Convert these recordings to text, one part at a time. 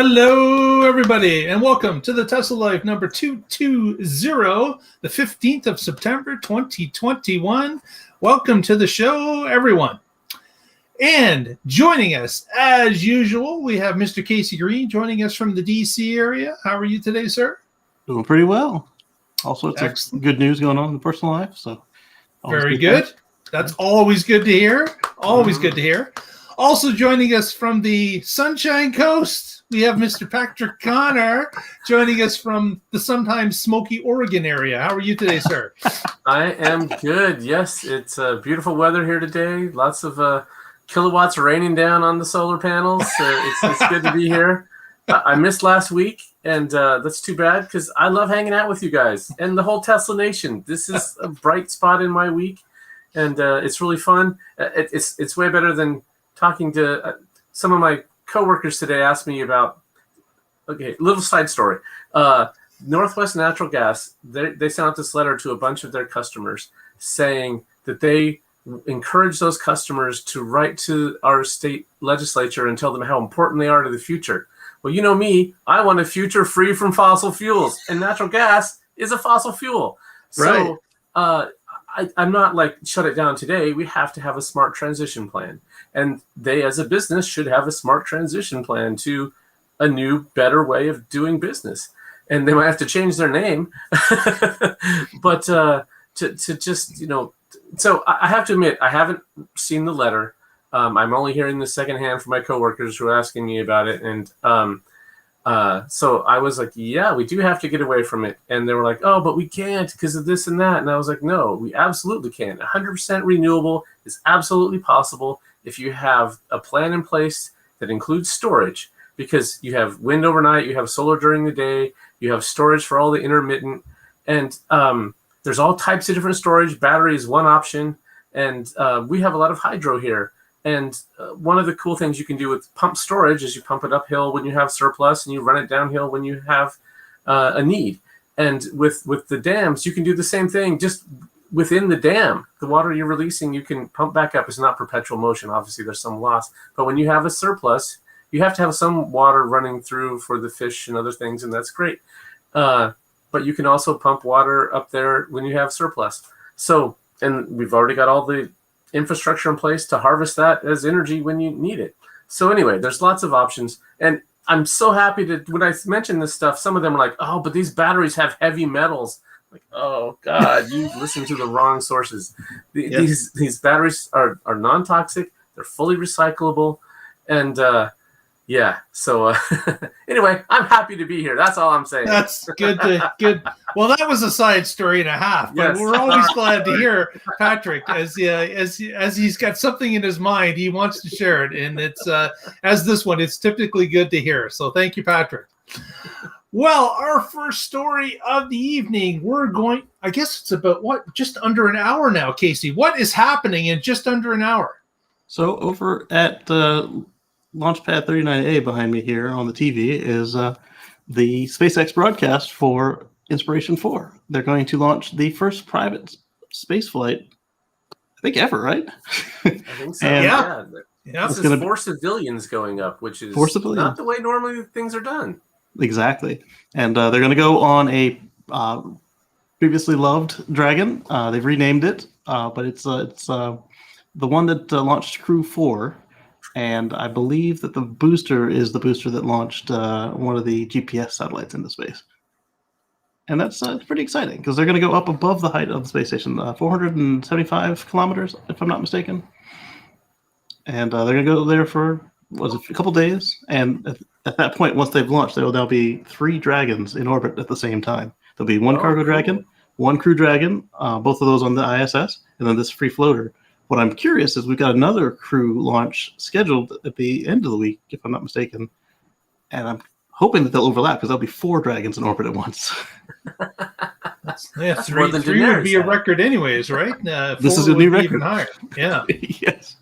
Hello, everybody, and welcome to the Tesla Life number 220, the 15th of September, 2021. Welcome to the show, everyone. And joining us, as usual, we have Mr. Casey Green joining us from the D.C. area. How are you today, sir? Doing pretty well. All sorts of good news going on in the personal life. So very good. That's always good to hear. Always good to hear. Also joining us from the Sunshine Coast, we have Mr. Patrick Connor joining us from the sometimes smoky Oregon area. How are you today, sir? I am good. Yes, it's beautiful weather here today. Lots of kilowatts raining down on the solar panels. It's good to be here. I missed last week, and that's too bad because I love hanging out with you guys and the whole Tesla Nation. This is a bright spot in my week, and it's really fun. It's way better than talking to some of my coworkers today. Asked me about, okay, little side story. Northwest Natural Gas, they sent out this letter to a bunch of their customers saying that they encourage those customers to write to our state legislature and tell them how important they are to the future. Well, you know me, I want a future free from fossil fuels, and natural gas is a fossil fuel. So I'm not like, shut it down today. We have to have a smart transition plan. And they, as a business, should have a smart transition plan to a new, better way of doing business. And they might have to change their name. But to just, so I have to admit, I haven't seen the letter. I'm only hearing this secondhand from my coworkers who are asking me about it. And so I was like, yeah, we do have to get away from it. And they were like, oh, but we can't because of this and that. And I was like, no, we absolutely can. 100% renewable is absolutely possible if you have a plan in place that includes storage, because you have wind overnight, you have solar during the day, you have storage for all the intermittent, and there's all types of different storage. Battery is one option, and we have a lot of hydro here. And one of the cool things you can do with pump storage is you pump it uphill when you have surplus and you run it downhill when you have a need. And with the dams, you can do the same thing. Just within the dam, the water you're releasing, you can pump back up. It's not perpetual motion. Obviously, there's some loss. But when you have a surplus, you have to have some water running through for the fish and other things, and that's great. But you can also pump water up there when you have surplus. So, and we've already got all the infrastructure in place to harvest that as energy when you need it. So anyway, there's lots of options. And I'm so happy to, when I mention this stuff, some of them are like, oh, but these batteries have heavy metals. Like, oh God, you listen to the wrong sources. These batteries are non-toxic. They're fully recyclable. And yeah, so anyway, I'm happy to be here. That's all I'm saying. That's good. Well, that was a side story and a half, but we're always glad to hear Patrick as he's got something in his mind, he wants to share it, and it's as this one, it's typically good to hear. So thank you, Patrick. Well, our first story of the evening, I guess it's about just under an hour now, Casey. What is happening in just under an hour? So over at Launchpad 39A behind me here on the TV is the SpaceX broadcast for Inspiration 4. They're going to launch the first private space flight, I think, ever, right? I think so, yeah. This is 4 civilians going up, which is not the way normally things are done. Exactly. And they're going to go on a previously loved Dragon. They've renamed it, but it's the one that launched Crew 4. And I believe that the booster is the booster that launched one of the GPS satellites into space. And that's pretty exciting because they're going to go up above the height of the space station, 475 kilometers, if I'm not mistaken. And they're going to go there for, a couple days? And at that point, once they've launched, there will now be 3 Dragons in orbit at the same time. There'll be one cargo Dragon, one Crew Dragon, both of those on the ISS, and then this free floater. What I'm curious is we've got another Crew launch scheduled at the end of the week, if I'm not mistaken. And I'm hoping that they'll overlap because there'll be 4 Dragons in orbit at once. That's three would be a record anyways, right? This is a new record. Even higher. Yeah. Yes.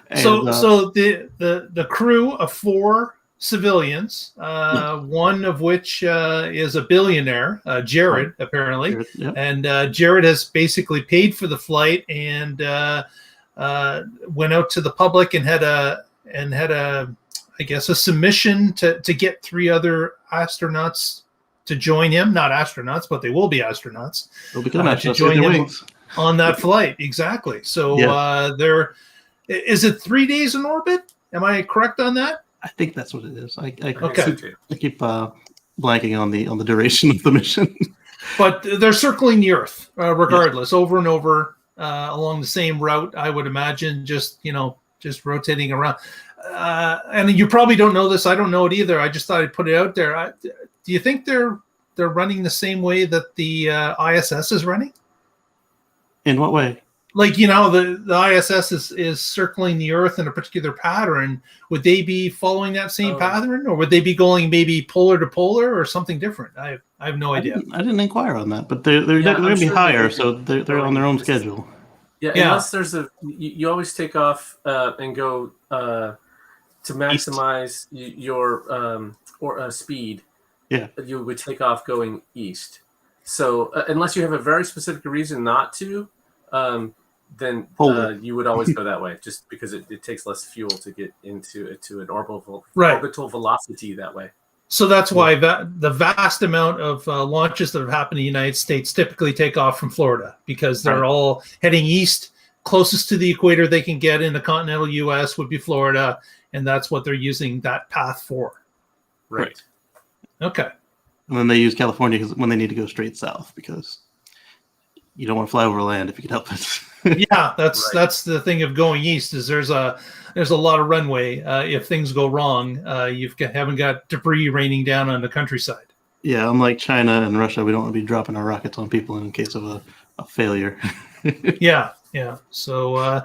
And, so the crew of 4 civilians, one of which is a billionaire, Jared, apparently. Jared, yeah. And Jared has basically paid for the flight and went out to the public and had a I guess, a submission to get 3 other astronauts to join him. Not astronauts, but they will be astronauts. They'll become astronauts to join him wings. on that flight. Exactly. So is it 3 days in orbit? Am I correct on that? I think that's what it is. I keep blanking on the duration of the mission. But they're circling the Earth regardless, over and over along the same route. I would imagine, just rotating around. And you probably don't know this. I don't know it either. I just thought I'd put it out there. Do you think they're running the same way that the ISS is running? In what way? Like, the ISS is circling the Earth in a particular pattern. Would they be following that same pattern, or would they be going maybe polar to polar or something different? I have no idea. I didn't inquire on that, but they're going to be higher, so they're on their own schedule. Yeah, unless there's you always take off and go to maximize your speed. Yeah, you would take off going east. So unless you have a very specific reason not to, then you would always go that way, just because it takes less fuel to get into an orbital velocity that way. So that's why the vast amount of launches that have happened in the United States typically take off from Florida, because they're all heading east. Closest to the equator they can get in the continental U.S. would be Florida, and that's what they're using that path for. Right. Okay. And then they use California when they need to go straight south, because you don't want to fly over land if you can help it. Yeah, that's the thing of going east, is there's a lot of runway. If things go wrong, haven't got debris raining down on the countryside. Yeah, unlike China and Russia, we don't want to be dropping our rockets on people in case of a failure. Yeah. So,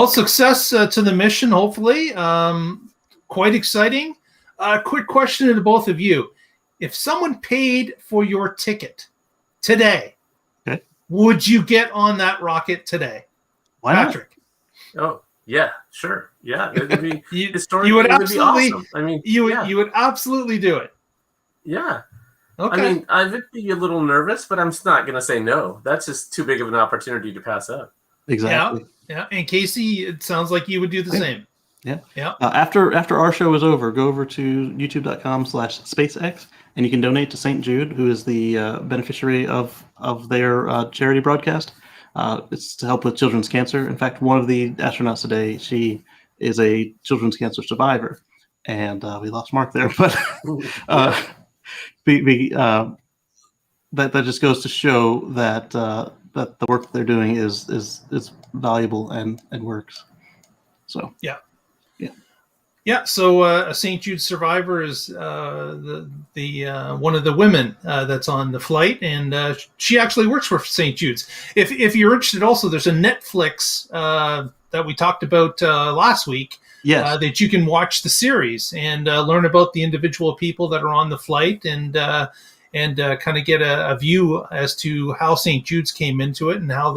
success to the mission, hopefully. Quite exciting. Quick question to both of you. If someone paid for your ticket today, would you get on that rocket today? Why Patrick? Not? Oh, yeah, sure. Yeah, it would be you would absolutely, awesome. I mean, you would absolutely do it. Yeah. Okay. I mean, I would be a little nervous, but I'm not going to say no. That's just too big of an opportunity to pass up. Exactly. Yeah. And Casey, it sounds like you would do the same. Yeah. Yeah. After our show is over, go over to youtube.com/SpaceX, and you can donate to St. Jude, who is the beneficiary of their charity broadcast. It's to help with children's cancer. In fact, one of the astronauts today, she is a children's cancer survivor, and we lost Mark there, but that just goes to show that that the work that they're doing is valuable and works. So yeah. So a St. Jude survivor is the one of the women that's on the flight, and she actually works for St. Jude's. If you're interested, also there's a Netflix that we talked about last week. Yes. That you can watch the series and learn about the individual people that are on the flight, and kind of get a view as to how St. Jude's came into it, and how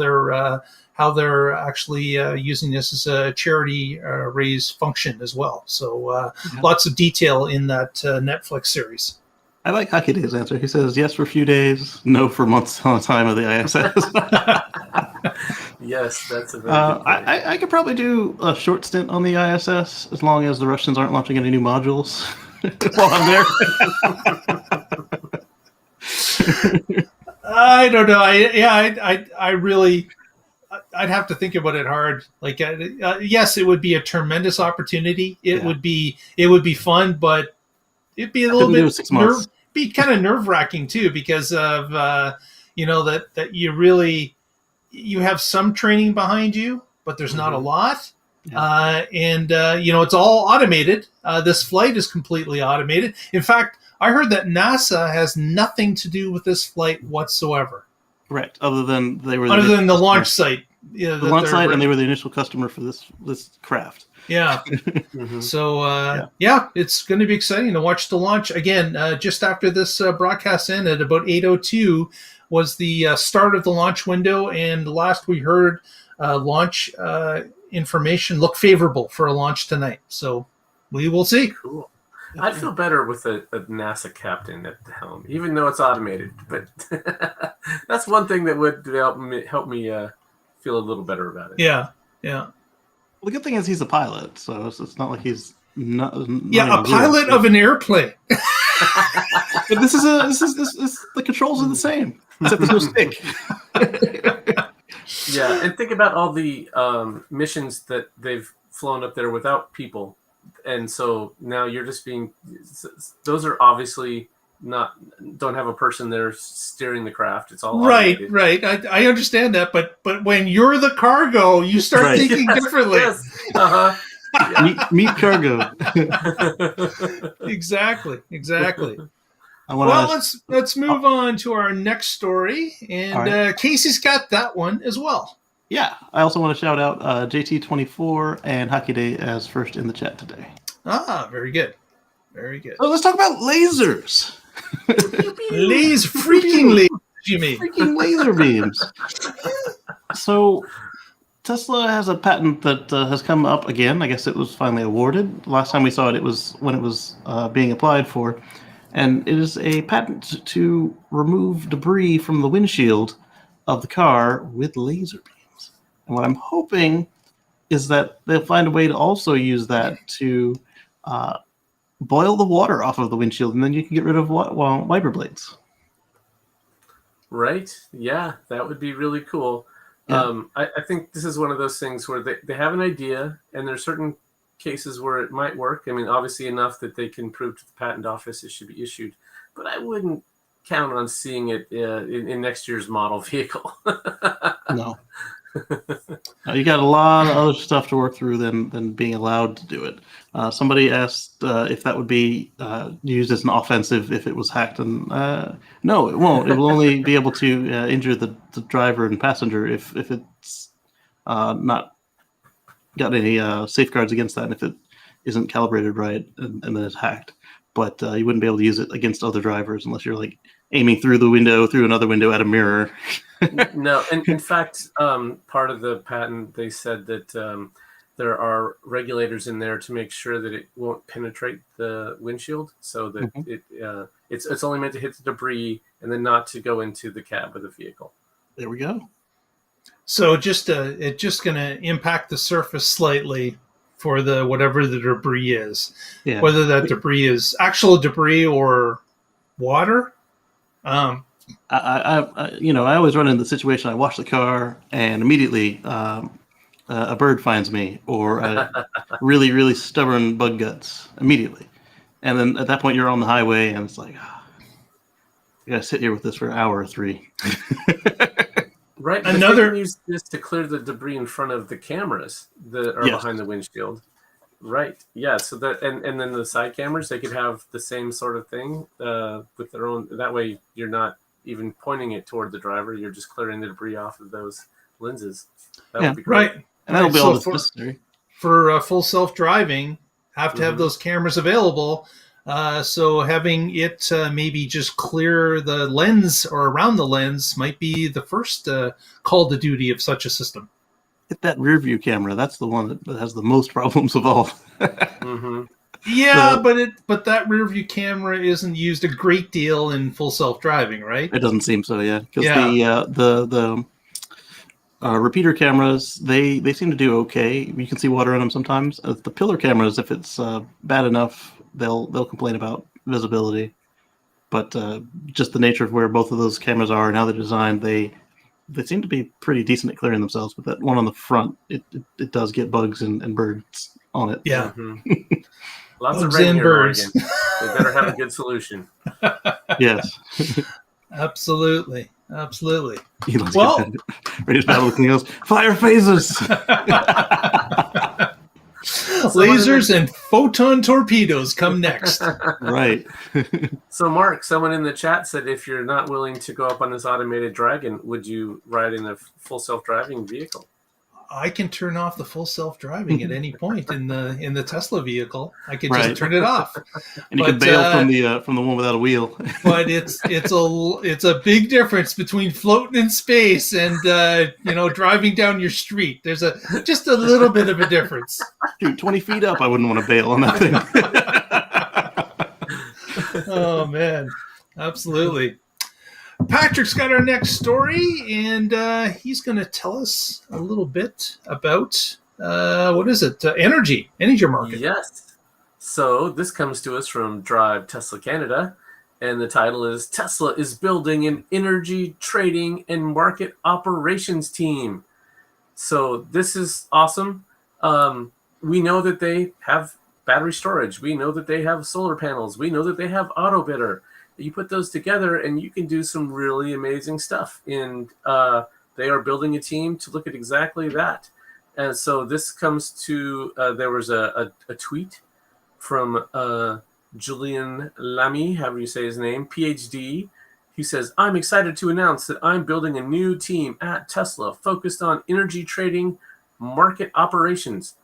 they're actually using this as a charity raise function as well. So lots of detail in that Netflix series. I like Hakide's answer. He says yes for a few days, no for months on time of the ISS. Yes, that's a very good point. I could probably do a short stint on the ISS, as long as the Russians aren't launching any new modules while I'm there. I don't know. I really, I'd have to think about it hard. Like, yes, it would be a tremendous opportunity. It would be fun, but it'd be a little bit 6 months. Be kind of nerve-wracking too, because of that you have some training behind you, but there's not a lot. Yeah. It's all automated. This flight is completely automated. In fact, I heard that NASA has nothing to do with this flight whatsoever. Correct. Other than the launch site. The launch site, and they were the initial customer for this craft. Yeah. So, it's going to be exciting to watch the launch. Again, just after this broadcast ended, about 8:02 was the start of the launch window. And last we heard, launch information looked favorable for a launch tonight. So we will see. Cool. I'd feel better with a NASA captain at the helm, even though it's automated. But that's one thing that would help me feel a little better about it. Yeah. Well, the good thing is he's a pilot, so it's not like he's a pilot of an airplane. But this the controls are the same, except there's no stick. Yeah, and think about all the missions that they've flown up there without people, and so now you're just those are obviously don't have a person there steering the craft. It's all automated. Right. I understand that, but when you're the cargo, you start thinking differently. Yes. Uh-huh. Yeah. Meet cargo. Exactly. Well, let's move on to our next story, and Casey's got that one as well. Yeah, I also want to shout out JT24 and Hockey Day as first in the chat today. Ah, very good. So let's talk about lasers. Freaking lasers, you mean? Freaking laser beams. So Tesla has a patent that has come up again. I guess it was finally awarded. Last time we saw it, it was when it was being applied for. And it is a patent to remove debris from the windshield of the car with laser beams. And what I'm hoping is that they'll find a way to also use that to boil the water off of the windshield, and then you can get rid of wiper blades. Right? Yeah, that would be really cool. Yeah. I think this is one of those things where they have an idea, and there's certain cases where it might work. I mean, obviously enough that they can prove to the patent office it should be issued, but I wouldn't count on seeing it in next year's model vehicle. No. You got a lot of other stuff to work through than being allowed to do it. Somebody asked if that would be used as an offensive if it was hacked, and no, it won't. It will only be able to injure the driver and passenger if it's not got any safeguards against that, and if it isn't calibrated right and then it's hacked. But you wouldn't be able to use it against other drivers unless you're like aiming through another window at a mirror. No, and in fact, part of the patent, they said that there are regulators in there to make sure that it won't penetrate the windshield, so that it's only meant to hit the debris and then not to go into the cab of the vehicle. There we go. So it's just going to impact the surface slightly for whatever the debris is, whether that debris is actual debris or water. I always run into the situation. I wash the car and immediately a bird finds me, or a really, really stubborn bug guts immediately. And then at that point you're on the highway and it's like, you gotta sit here with this for an hour or three. Right. They can use this to clear the debris in front of the cameras that are behind the windshield. Right. Yeah. So that and then the side cameras, they could have the same sort of thing with their own. That way, you're not even pointing it toward the driver. You're just clearing the debris off of those lenses. That would be great. Right. And that'll be all that's necessary. For full self-driving, have to have those cameras available. So having it maybe just clear the lens or around the lens might be the first call to duty of such a system. Hit that rear view camera. That's the one that has the most problems of all. Yeah, but that rear view camera isn't used a great deal in full self-driving, right? It doesn't seem so, because the repeater cameras, they seem to do okay. You can see water in them sometimes. The pillar cameras, if it's bad enough, they'll complain about visibility. But just the nature of where both of those cameras are and how they're designed, they seem to be pretty decent at clearing themselves. But that one on the front, it does get bugs and birds on it. Yeah. Lots of rain here, birds. Oregon. They better have a good solution. Yes. Absolutely. Well, ready to battle with else. Fire phasers. Lasers and photon torpedoes come next. Right. So, Mark, someone in the chat said, if you're not willing to go up on this automated Dragon, would you ride in a full self-driving vehicle? I can turn off the full self-driving at any point in the Tesla vehicle. I can just turn it off. And you can bail from the one without a wheel. But it's a big difference between floating in space and driving down your street. There's just a little bit of a difference. Dude, 20 feet up, I wouldn't want to bail on that thing. Oh man, absolutely. Patrick's got our next story, and he's going to tell us a little bit about energy market. Yes. So this comes to us from Drive Tesla Canada, and the title is Tesla is building an energy trading and market operations team. So this is awesome. We know that they have battery storage. We know that they have solar panels. We know that they have AutoBidder. You put those together and you can do some really amazing stuff. And they are building a team to look at exactly that. And so this comes to, there was a tweet from Julian Lamy, however you say his name, PhD. He says, I'm excited to announce that I'm building a new team at Tesla focused on energy trading market operations.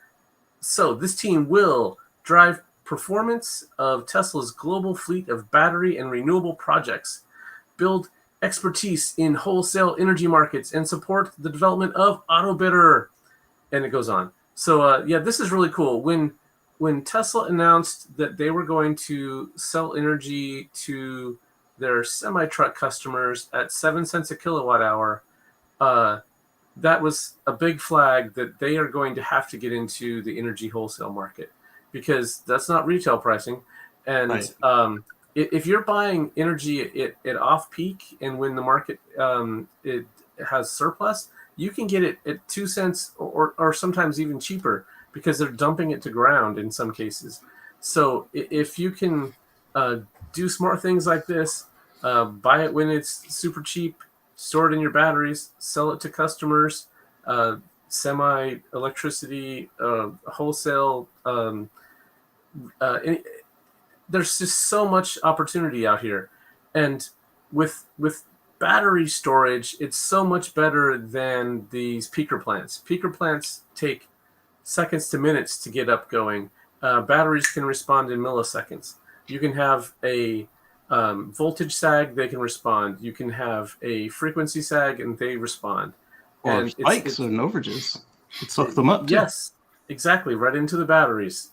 So this team will drive performance of Tesla's global fleet of battery and renewable projects, build expertise in wholesale energy markets, and support the development of AutoBidder. And it goes on. So yeah, this is really cool. When Tesla announced that they were going to sell energy to their semi-truck customers at 7 cents a kilowatt hour, that was a big flag that they are going to have to get into the energy wholesale market, because that's not retail pricing. And right. If you're buying energy at off-peak and when the market it has surplus, you can get it at 2 cents or sometimes even cheaper, because they're dumping it to ground in some cases. So if you can do smart things like this, buy it when it's super cheap, store it in your batteries, sell it to customers, semi-electricity, wholesale. There's just so much opportunity out here. And with battery storage, it's so much better than these peaker plants. Peaker plants take seconds to minutes to get up going. Batteries can respond in milliseconds. You can have a voltage sag, they can respond. You can have a frequency sag, and they respond. Or spikes and overages. It sucks them up too. Yes, exactly. Right into the batteries.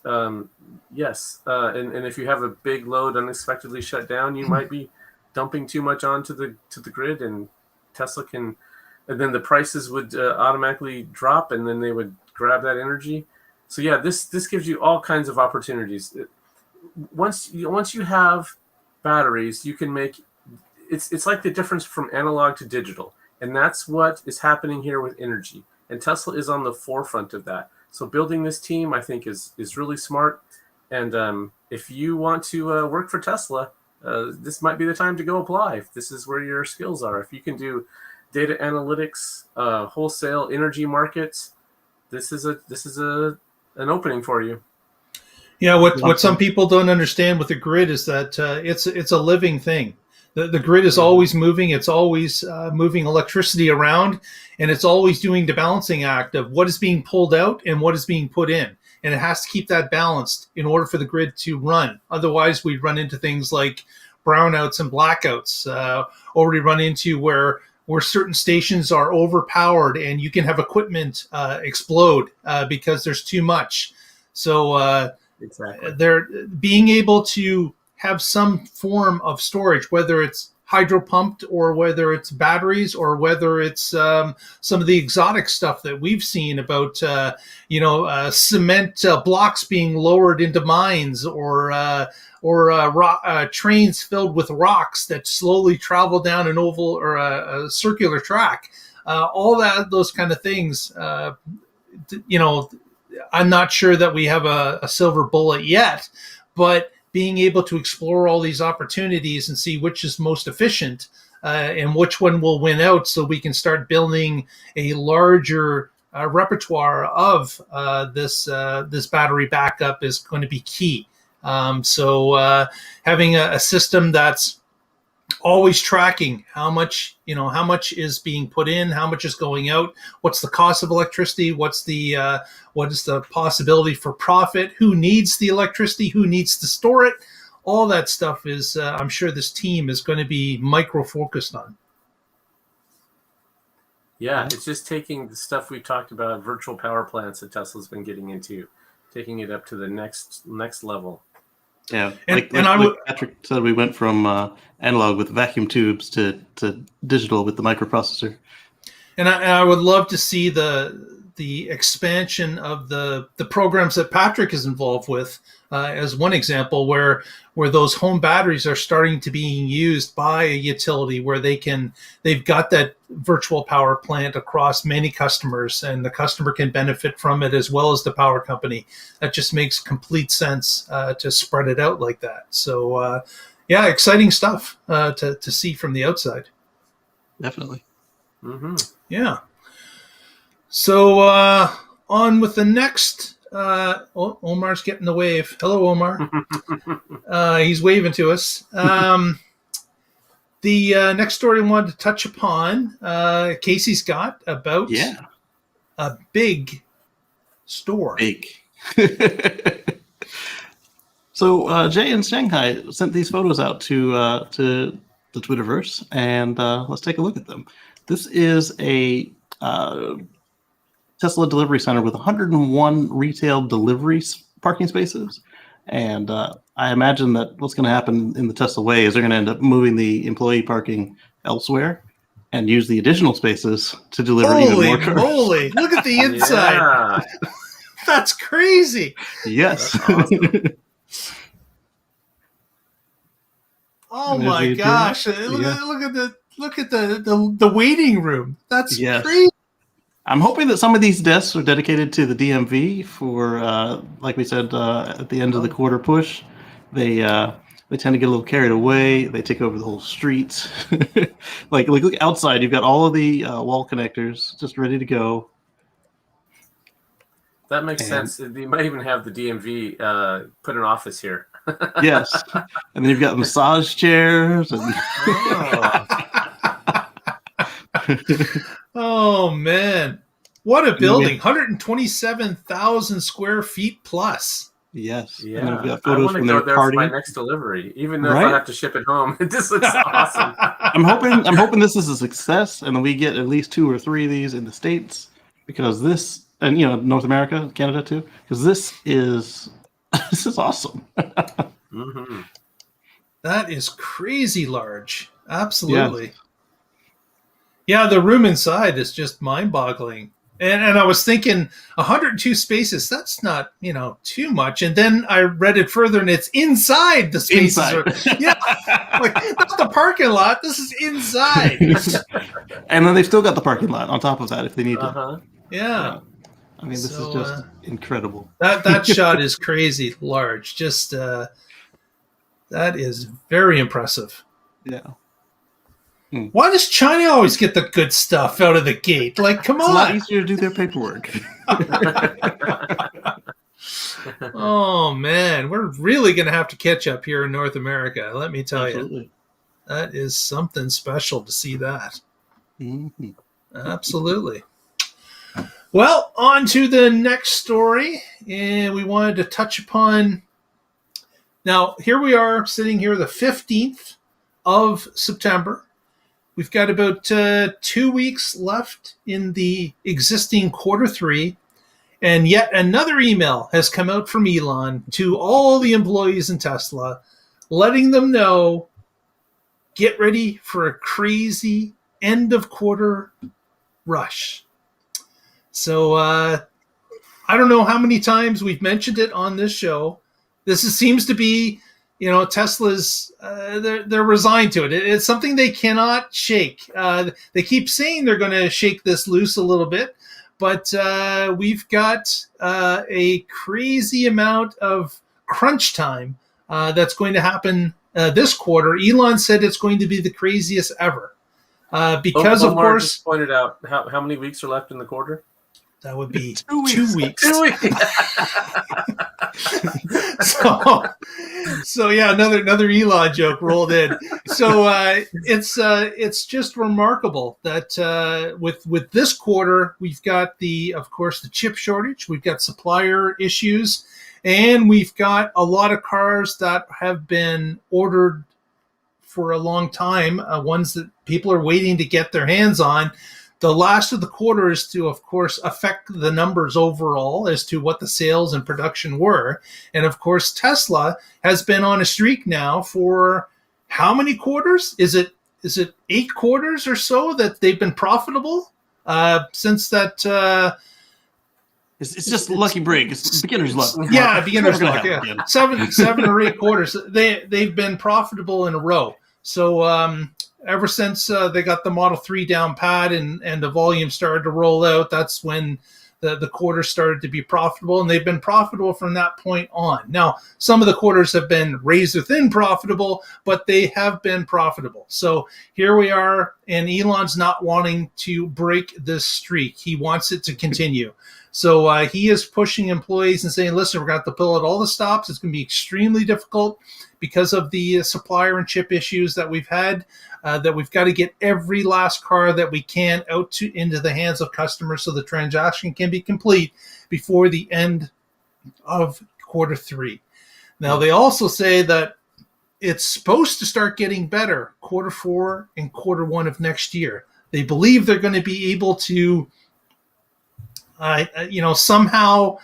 Yes. And if you have a big load unexpectedly shut down, you might be dumping too much onto the grid, and Tesla can, and then the prices would automatically drop, and then they would grab that energy. So yeah, this gives you all kinds of opportunities. Once you have batteries, you can make it's like the difference from analog to digital, and that's what is happening here with energy. And Tesla is on the forefront of that. So building this team, I think, is really smart. And if you want to work for Tesla, this might be the time to go apply. If this is where your skills are, if you can do data analytics, wholesale energy markets, this is an opening for you. Yeah, what some people don't understand with the grid is that it's a living thing. The grid is always moving. It's always moving electricity around, and it's always doing the balancing act of what is being pulled out and what is being put in. And it has to keep that balanced in order for the grid to run. Otherwise, we run into things like brownouts and blackouts, or we run into where certain stations are overpowered and you can have equipment explode because there's too much. So exactly. They're being able to have some form of storage, whether it's hydro pumped or whether it's batteries or whether it's some of the exotic stuff that we've seen about cement blocks being lowered into mines or trains filled with rocks that slowly travel down an oval or a circular track. All those kind of things. I'm not sure that we have a silver bullet yet, but being able to explore all these opportunities and see which is most efficient and which one will win out, so we can start building a larger repertoire of this battery backup is going to be key. So having a system that's always tracking how much is being put in, how much is going out, what's the cost of electricity, what is the possibility for profit, who needs the electricity, who needs to store it, all that stuff is I'm sure this team is going to be micro focused on. Yeah, it's just taking the stuff we talked about, virtual power plants that Tesla's been getting into, taking it up to the next level. Yeah, like Patrick said, we went from analog with vacuum tubes to digital with the microprocessor. And I would love to see the expansion of the programs that Patrick is involved with, as one example, where those home batteries are starting to being used by a utility where they've got that virtual power plant across many customers, and the customer can benefit from it as well as the power company. That just makes complete sense to spread it out like that. So yeah, exciting stuff to see from the outside. Definitely. Mm-hmm. Yeah. So on with the next. Omar's getting the wave. Hello, Omar. He's waving to us. The next story I wanted to touch upon, Casey's got about a big store. Big. So Jay in Shanghai sent these photos out to the Twitterverse, and let's take a look at them. This is a Tesla delivery center with 101 retail delivery parking spaces. And I imagine that what's going to happen in the Tesla way is they're going to end up moving the employee parking elsewhere and use the additional spaces to deliver even more cars. Holy moly! Look at the inside. Yeah. That's crazy. Yes. That's awesome. Oh my gosh! Look at the waiting room. That's crazy. I'm hoping that some of these desks are dedicated to the DMV for, like we said, at the end of the quarter push. They tend to get a little carried away. They take over the whole streets. like look outside. You've got all of the wall connectors just ready to go. That makes sense. You might even have the DMV put an office here. Yes, and then you've got massage chairs. And Oh man, what a building! 127,000 square feet plus. Yes. Yeah, and then we've got I photos want to from go their there party. for my next delivery, even though if I have to ship it home. It just looks awesome. I'm hoping this is a success, and then we get at least 2 or 3 of these in the States, because this, and North America, Canada too, because this is awesome. Mm-hmm. That is crazy large. Absolutely. Yeah, the room inside is just mind-boggling. And I was thinking 102 spaces, that's not, too much. And then I read it further, and it's inside the spaces. That's the parking lot. This is inside. And then they've still got the parking lot on top of that if they need to. Yeah. I mean, this is just incredible. That shot is crazy large. Just that is very impressive. Yeah. Why does China always get the good stuff out of the gate? Like, come on. It's a lot easier to do their paperwork. Oh, man. We're really going to have to catch up here in North America. Let me tell you. That is something special to see that. Mm-hmm. Absolutely. Well, on to the next story. And we wanted to touch upon... Now, here we are sitting here the 15th of September. We've got about 2 weeks left in the existing Q3, and yet another email has come out from Elon to all the employees in Tesla, letting them know, get ready for a crazy end of quarter rush. So I don't know how many times we've mentioned it on this show. Seems to be... Tesla's, they're resigned to it. It's something they cannot shake. They keep saying they're going to shake this loose a little bit, but we've got a crazy amount of crunch time that's going to happen this quarter. Elon said it's going to be the craziest ever because, of course, just pointed out how many weeks are left in the quarter. That would be 2 weeks. 2 weeks. 2 weeks. So yeah, another Elon joke rolled in. So it's just remarkable that with this quarter we've got of course the chip shortage, we've got supplier issues, and we've got a lot of cars that have been ordered for a long time, ones that people are waiting to get their hands on. The last of the quarter is to, of course, affect the numbers overall as to what the sales and production were. And, of course, Tesla has been on a streak now for how many quarters? Is it 8 quarters or so that they've been profitable? since that. It's just lucky break. It's beginner's luck. Yeah, beginner's luck. Yeah. Seven or 8 quarters. They've been profitable in a row. So ever since they got the Model 3 down pat and the volume started to roll out, that's when the quarters started to be profitable, and they've been profitable from that point on. Now, some of the quarters have been razor thin profitable, but they have been profitable. So here we are, and Elon's not wanting to break this streak. He wants it to continue. So he is pushing employees and saying, listen, we're going to have to pull out all the stops. It's going to be extremely difficult because of the supplier and chip issues that we've had, that we've got to get every last car that we can out into the hands of customers so the transaction can be complete before the end of Q3. Now, they also say that it's supposed to start getting better Q4 and Q1 of next year. They believe they're going to be able to somehow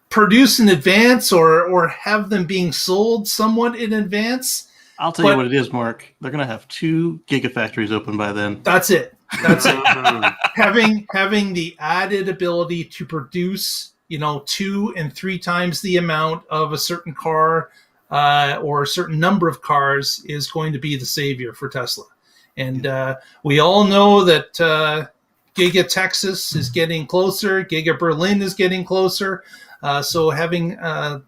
produce in advance or have them being sold somewhat in advance. I'll tell you what it is, Mark. They're going to have 2 gigafactories open by then. That's it. Having the added ability to produce, 2 and 3 times the amount of a certain car or a certain number of cars is going to be the savior for Tesla. And we all know that Giga Texas is getting closer. Giga Berlin is getting closer. So having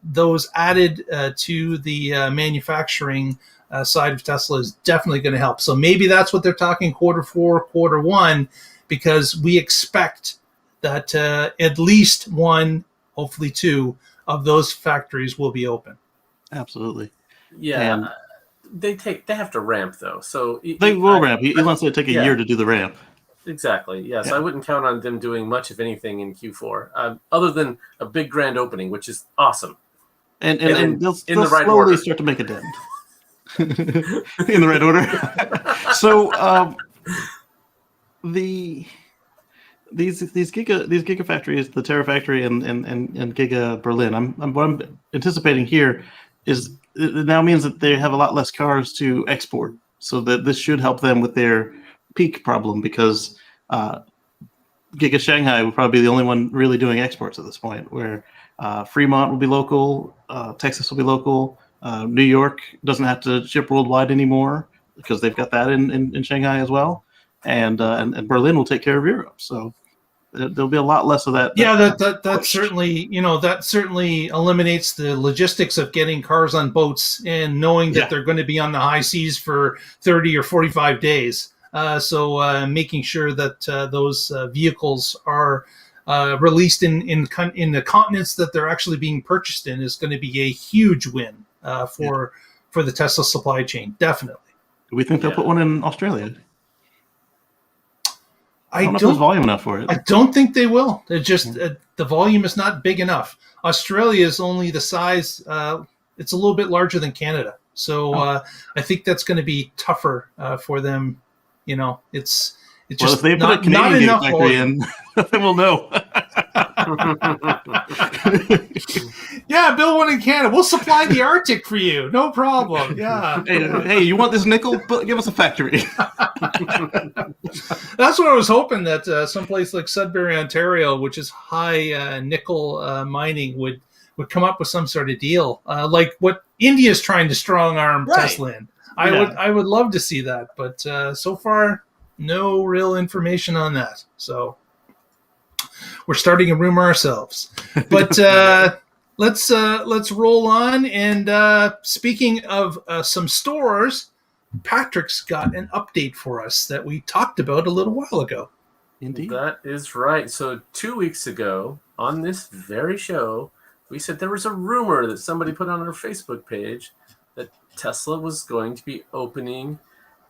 those added to the manufacturing side of Tesla is definitely going to help. So maybe that's what they're talking Q4, Q1, because we expect that at least 1, hopefully 2 of those factories will be open. Absolutely. Yeah. And they have to ramp though. So they will ramp. Elon said it'd take a year to do the ramp. Exactly. Yes, I wouldn't count on them doing much of anything in Q4, other than a big grand opening, which is awesome. And they'll the right slowly order. Start to make a dent in the right order. So these gigafactories, the Terafactory and Giga Berlin. What I'm anticipating here is it now means that they have a lot less cars to export, so that this should help them with their peak problem, because Giga Shanghai will probably be the only one really doing exports at this point, where Fremont will be local, Texas will be local, New York doesn't have to ship worldwide anymore because they've got that in Shanghai as well, and Berlin will take care of Europe. So there'll be a lot less of that. Yeah, that certainly, that certainly eliminates the logistics of getting cars on boats and knowing that they're going to be on the high seas for 30 or 45 days. So making sure that those vehicles are released in the continents that they're actually being purchased in is going to be a huge win for the Tesla supply chain. Definitely. Do we think they'll put one in Australia? I don't know if there's volume enough for it. I don't think they will. They're just the volume is not big enough. Australia is only the size. It's a little bit larger than Canada, so I think that's going to be tougher for them. It's just if they put a Canadian factory in, then we'll know. Yeah, build one in Canada. We'll supply the Arctic for you. No problem. Yeah. Hey, you want this nickel? Give us a factory. That's what I was hoping, that someplace like Sudbury, Ontario, which is high nickel mining, would come up with some sort of deal, like what India is trying to strong arm Tesla in. I would love to see that, but so far, no real information on that. So we're starting a rumor ourselves. But let's roll on. And speaking of some stores, Patrick's got an update for us that we talked about a little while ago. Indeed. That is right. So 2 weeks ago on this very show, we said there was a rumor that somebody put on our Facebook page that Tesla was going to be opening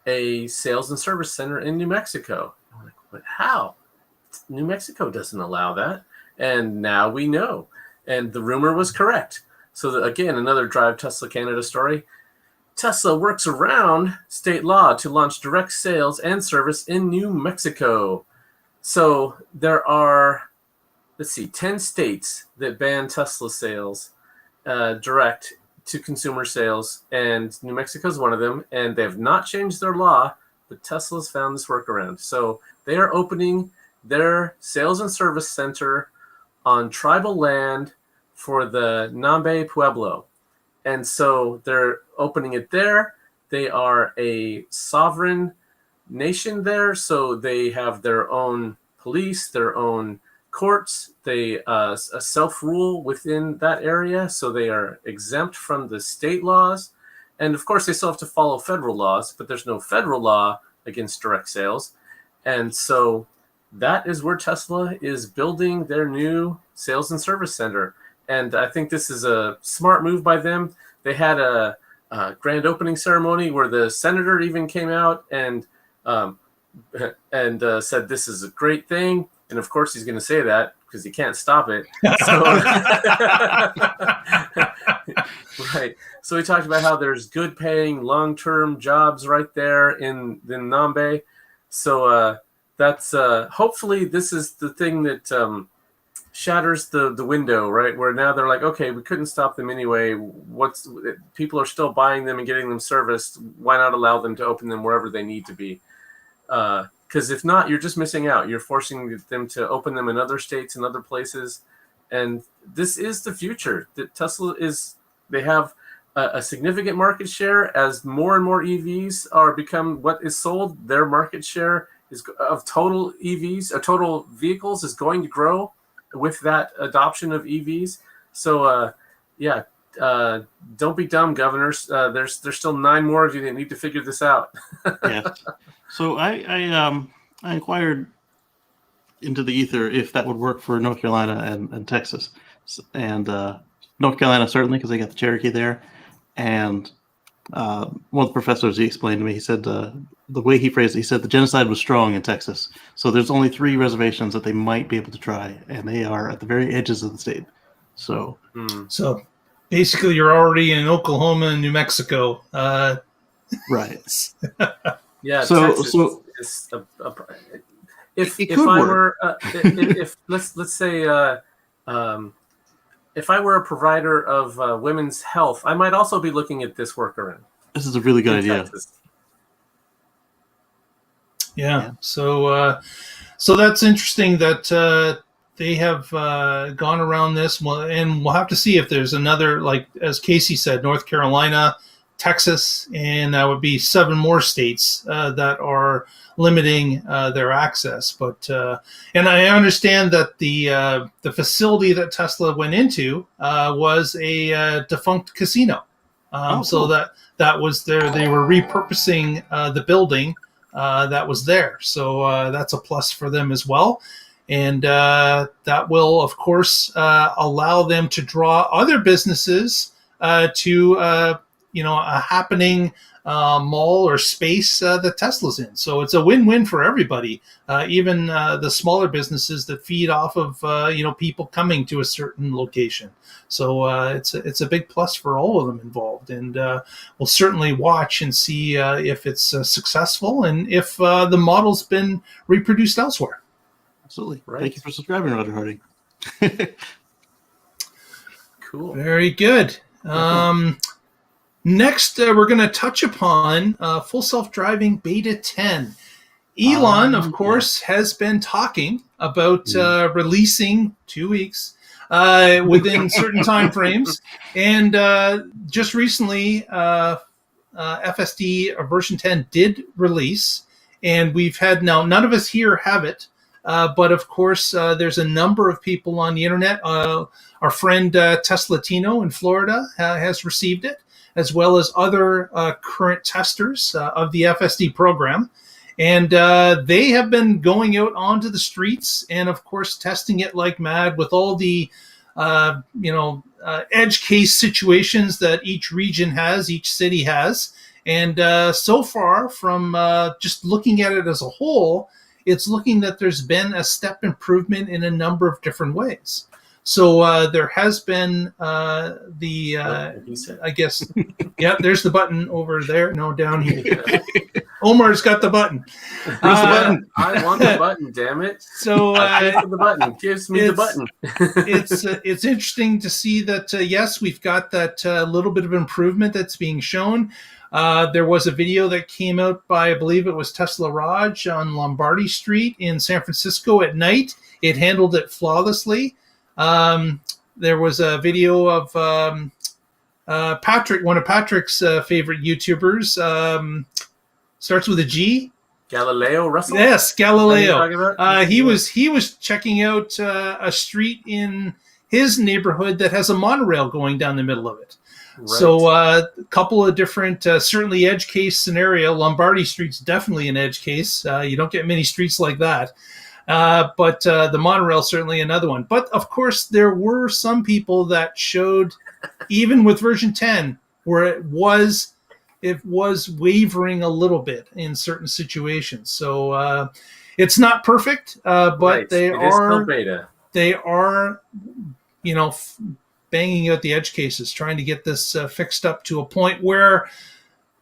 a sales and service center in New Mexico. I'm like, but how? New Mexico doesn't allow that. And now we know. And the rumor was correct. So again, another Drive Tesla Canada story. Tesla works around state law to launch direct sales and service in New Mexico. So there are, 10 states that ban Tesla sales direct to consumer sales, and New Mexico is one of them, and they have not changed their law, but Tesla's found this workaround. So They are opening their sales and service center on tribal land for the Nambe Pueblo. And so they're opening it there. They are a sovereign nation there, so they have their own police, their own courts. They self-rule within that area, so they are exempt from the state laws. And of course, they still have to follow federal laws, but there's no federal law against direct sales. And so that is where Tesla is building their new sales and service center. And I think this is a smart move by them. They had a grand opening ceremony where the senator even came out and said this is a great thing. And of course, he's going to say that because he can't stop it. So, right. So we talked about how there's good paying long-term jobs right there in Nambe. So that's hopefully this is the thing that shatters the window, right? Where now they're like, okay, we couldn't stop them anyway. People are still buying them and getting them serviced. Why not allow them to open them wherever they need to be? Because if not, you're just missing out. You're forcing them to open them in other states and other places. And this is the future. That Tesla they have a significant market share. As more and more EVs are become what is sold, their market share of total EVs, total vehicles is going to grow with that adoption of EVs. So don't be dumb, governors. There's still 9 more of you that need to figure this out. Yeah. So I inquired into the ether if that would work for North Carolina and Texas, and North Carolina certainly, because they got the Cherokee there. And one of the professors, he explained to me, he said the way he phrased it, he said the genocide was strong in Texas. So there's only 3 reservations that they might be able to try, and they are at the very edges of the state. So, so basically, you're already in Oklahoma and New Mexico. Right. Yeah. So Texas is if I were let's say if I were a provider of women's health, I might also be looking at this workaround. This is a really good idea. Yeah. So that's interesting that they have gone around this. And we'll have to see if there's another, like as Casey said, North Carolina, Texas, and that would be 7 more states that are limiting their access. But and I understand that the facility that Tesla went into was a defunct casino. So cool. that was there. They were repurposing the building that was there. So that's a plus for them as well. And that will, of course, allow them to draw other businesses to a happening mall or space that Tesla's in. So it's a win-win for everybody, even the smaller businesses that feed off of people coming to a certain location. So it's a big plus for all of them involved, and we'll certainly watch and see if it's successful and if the model's been reproduced elsewhere. Absolutely. Right. Thank you for subscribing, Roger Harding. Cool. Very good. Next, we're going to touch upon full self-driving beta 10. Elon, of course, has been talking about releasing 2 weeks within certain time frames. And just recently, FSD version 10 did release. And we've had now, none of us here have it. But of course, there's a number of people on the internet. Our friend Teslatino in Florida has received it, as well as other current testers of the FSD program. And they have been going out onto the streets and, of course, testing it like mad with all the, edge case situations that each region has, each city has. And so far, from just looking at it as a whole, it's looking that there's been a step improvement in a number of different ways. So there has been I guess, yeah, there's the button over there. No, down here. Omar's got the button. Where's the button? I want the button, damn it. So the button gives me the button. It's interesting to see that, yes, we've got that little bit of improvement that's being shown. There was a video that came out by, I believe it was Tesla Raj on Lombardi Street in San Francisco at night. It handled it flawlessly. There was a video of Patrick, one of Patrick's favorite YouTubers, starts with a G. Galileo Russell? Yes, Galileo. He was checking out a street in his neighborhood that has a monorail going down the middle of it. Right. So a couple of different, certainly edge case scenario. Lombardi Street's definitely an edge case. You don't get many streets like that. But the monorail certainly another one. But of course, there were some people that showed, even with version 10, where it was wavering a little bit in certain situations. So it's not perfect, but right. they it are is still beta. They are, banging out the edge cases, trying to get this fixed up to a point where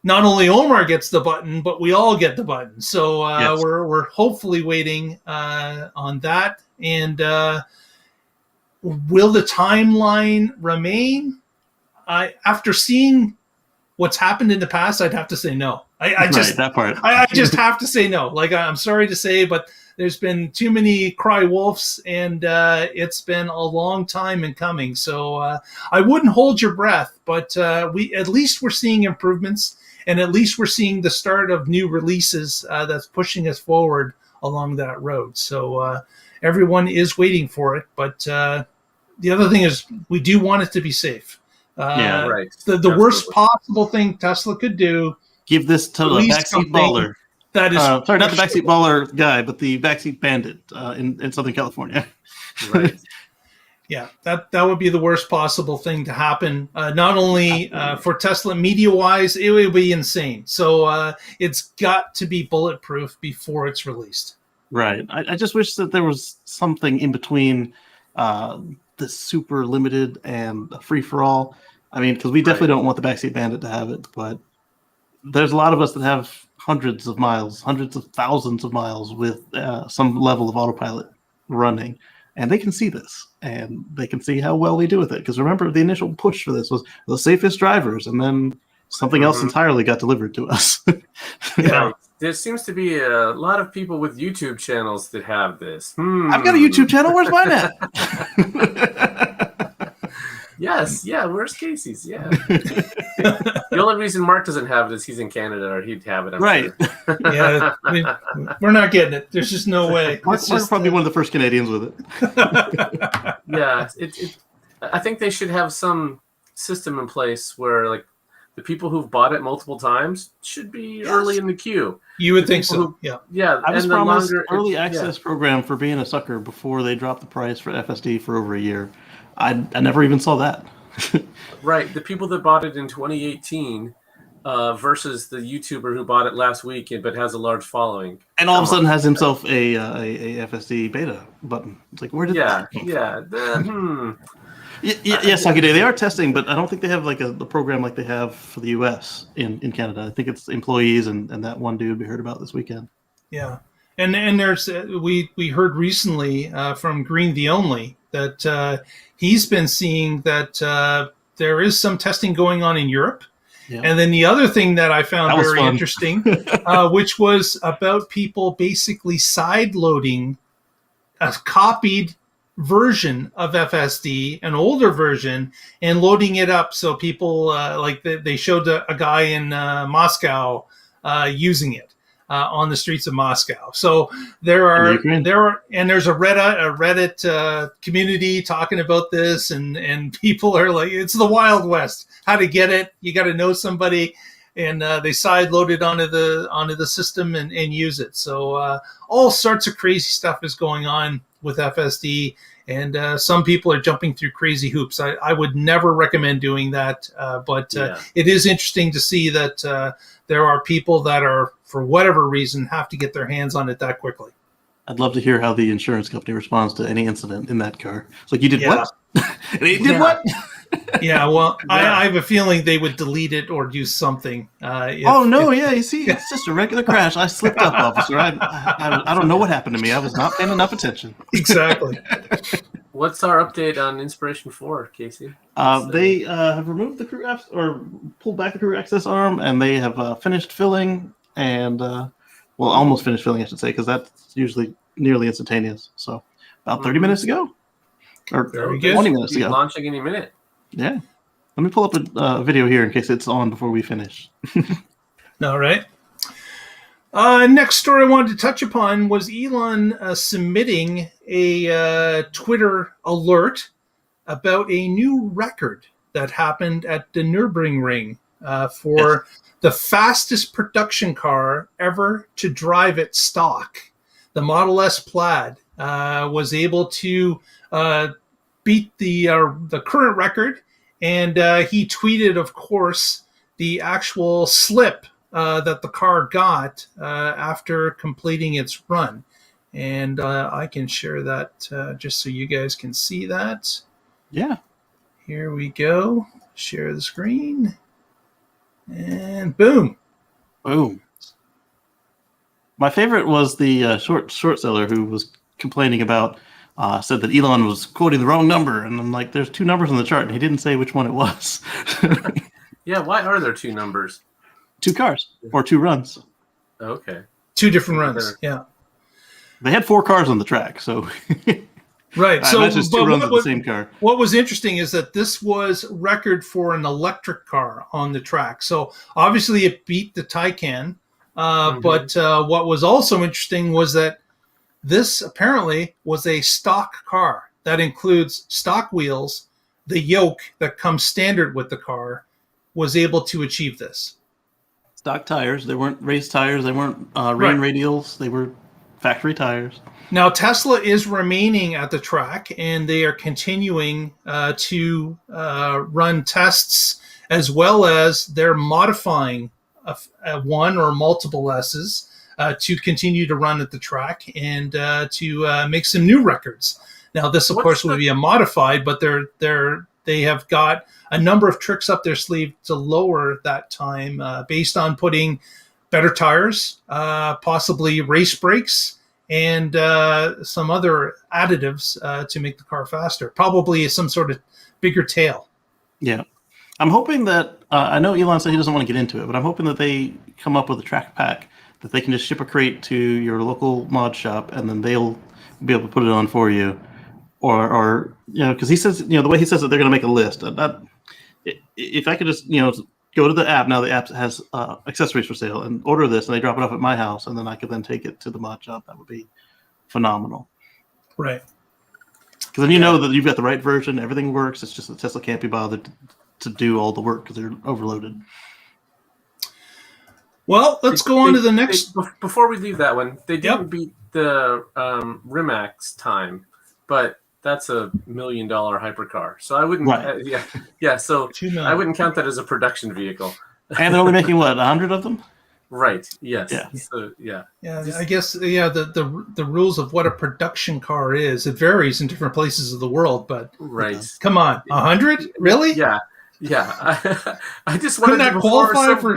not only Omar gets the button, but we all get the button. So yes. we're hopefully waiting on that. And will the timeline remain? After seeing what's happened in the past, I'd have to say no. I just have to say no. Like, I'm sorry to say, but there's been too many cry wolves, and it's been a long time in coming. So I wouldn't hold your breath, but at least we're seeing improvements, and at least we're seeing the start of new releases that's pushing us forward along that road. So everyone is waiting for it, but the other thing is we do want it to be safe. Right. The worst possible thing Tesla could do. Give this to the backseat baller. That is sorry, not the backseat baller guy, but the backseat bandit in Southern California. Right. Yeah, that would be the worst possible thing to happen. Not only for Tesla media-wise, it would be insane. So it's got to be bulletproof before it's released. Right. I just wish that there was something in between the super limited and free-for-all. I mean, because we definitely don't want the backseat bandit to have it, but there's a lot of us that have hundreds of thousands of miles with some level of autopilot running, and they can see this, and they can see how well we do with it. Because remember, the initial push for this was the safest drivers, and then something else entirely got delivered to us. Yeah. There seems to be a lot of people with YouTube channels that have this. I've got a YouTube channel. Where's mine at? Yes, yeah, where's Casey's? Yeah. The only reason Mark doesn't have it is he's in Canada, or he'd have it. I'm right. Sure. Yeah, we're not getting it. There's just no way. Mark's probably one of the first Canadians with it. Yeah, I think they should have some system in place where, like, the people who've bought it multiple times should be early in the queue. You would think so. Yeah. I was promised early access program for being a sucker before they dropped the price for FSD for over a year. I never even saw that. Right. The people that bought it in 2018 versus the YouTuber who bought it last week but has a large following. And all of a sudden has himself a FSD beta button. It's like, where did that come from? Yes, Sakide, they are testing, but I don't think they have like the program like they have for the US in Canada. I think it's employees and that one dude we heard about this weekend. Yeah. And there's we heard recently from Green the Only that he's been seeing that there is some testing going on in Europe. Yeah. And then the other thing that I found very interesting, which was about people basically side loading a copied version of FSD, an older version, and loading it up. So people like they showed a guy in Moscow using it on the streets of Moscow. So there's a Reddit community talking about this, and people are like, it's the Wild West. How to get it? You got to know somebody, and they side load it onto the system and use it. So all sorts of crazy stuff is going on with FSD, and some people are jumping through crazy hoops. I would never recommend doing that, but it is interesting to see that there are people that are, for whatever reason, have to get their hands on it that quickly. I'd love to hear how the insurance company responds to any incident in that car. It's like, you did what? And they did what? Yeah, well, I have a feeling they would delete it or do something. You see, it's just a regular crash. I slipped up, officer. I don't know what happened to me. I was not paying enough attention. Exactly. What's our update on Inspiration 4, Casey? They have removed the crew or pulled back the crew access arm, and they have finished filling and almost finished filling, I should say, because that's usually nearly instantaneous. So about 30 minutes ago, or Very good. 20 minutes ago. Launching any minute. Yeah. Let me pull up a video here in case it's on before we finish. All right. Next story I wanted to touch upon was Elon submitting a Twitter alert about a new record that happened at the Nurburgring Ring for the fastest production car ever to drive at stock. The Model S Plaid was able to beat the current record, and he tweeted, of course, the actual slip that the car got after completing its run. And I can share that just so you guys can see that. Yeah. Here we go. Share the screen. And boom. Boom. My favorite was the short seller who was complaining about, said that Elon was quoting the wrong number. And I'm like, there's two numbers on the chart, and he didn't say which one it was. Yeah, why are there two numbers? 2 cars or 2 runs. Okay. 2 different runs. Yeah. They had 4 cars on the track, so right. So that's just 2 runs of the same car. What was interesting is that this was record for an electric car on the track. So obviously it beat the Taycan. But what was also interesting was that this apparently was a stock car. That includes stock wheels. The yoke that comes standard with the car was able to achieve this. Stock tires. They weren't race tires. They weren't rain radials. They were factory tires. Now, Tesla is remaining at the track, and they are continuing to run tests, as well as they're modifying one or multiple S's to continue to run at the track and to make some new records. Now, this, of course, would be a modified, but they have got a number of tricks up their sleeve to lower that time based on putting better tires, possibly race brakes, and some other additives to make the car faster. Probably some sort of bigger tail. Yeah. I'm hoping that, I know Elon said he doesn't want to get into it, but I'm hoping that they come up with a track pack that they can just ship a crate to your local mod shop, and then they'll be able to put it on for you. Or because he says, the way he says that they're going to make a list. If I could just, go to the app, now the app has accessories for sale, and order this, and they drop it off at my house, and then I could then take it to the mod shop. That would be phenomenal. Right. Because then you know that you've got the right version, everything works. It's just that Tesla can't be bothered to do all the work because they're overloaded. Well, let's go on to the next. Before we leave that one, they didn't beat the Rimax time, but that's $1 million hypercar. So I wouldn't. So I wouldn't count that as a production vehicle. And they're only making 100 of them. Right. Yes. Yeah. So, yeah. I guess the rules of what a production car is, it varies in different places of the world. But come on, 100 really? Yeah. I just couldn't that qualify for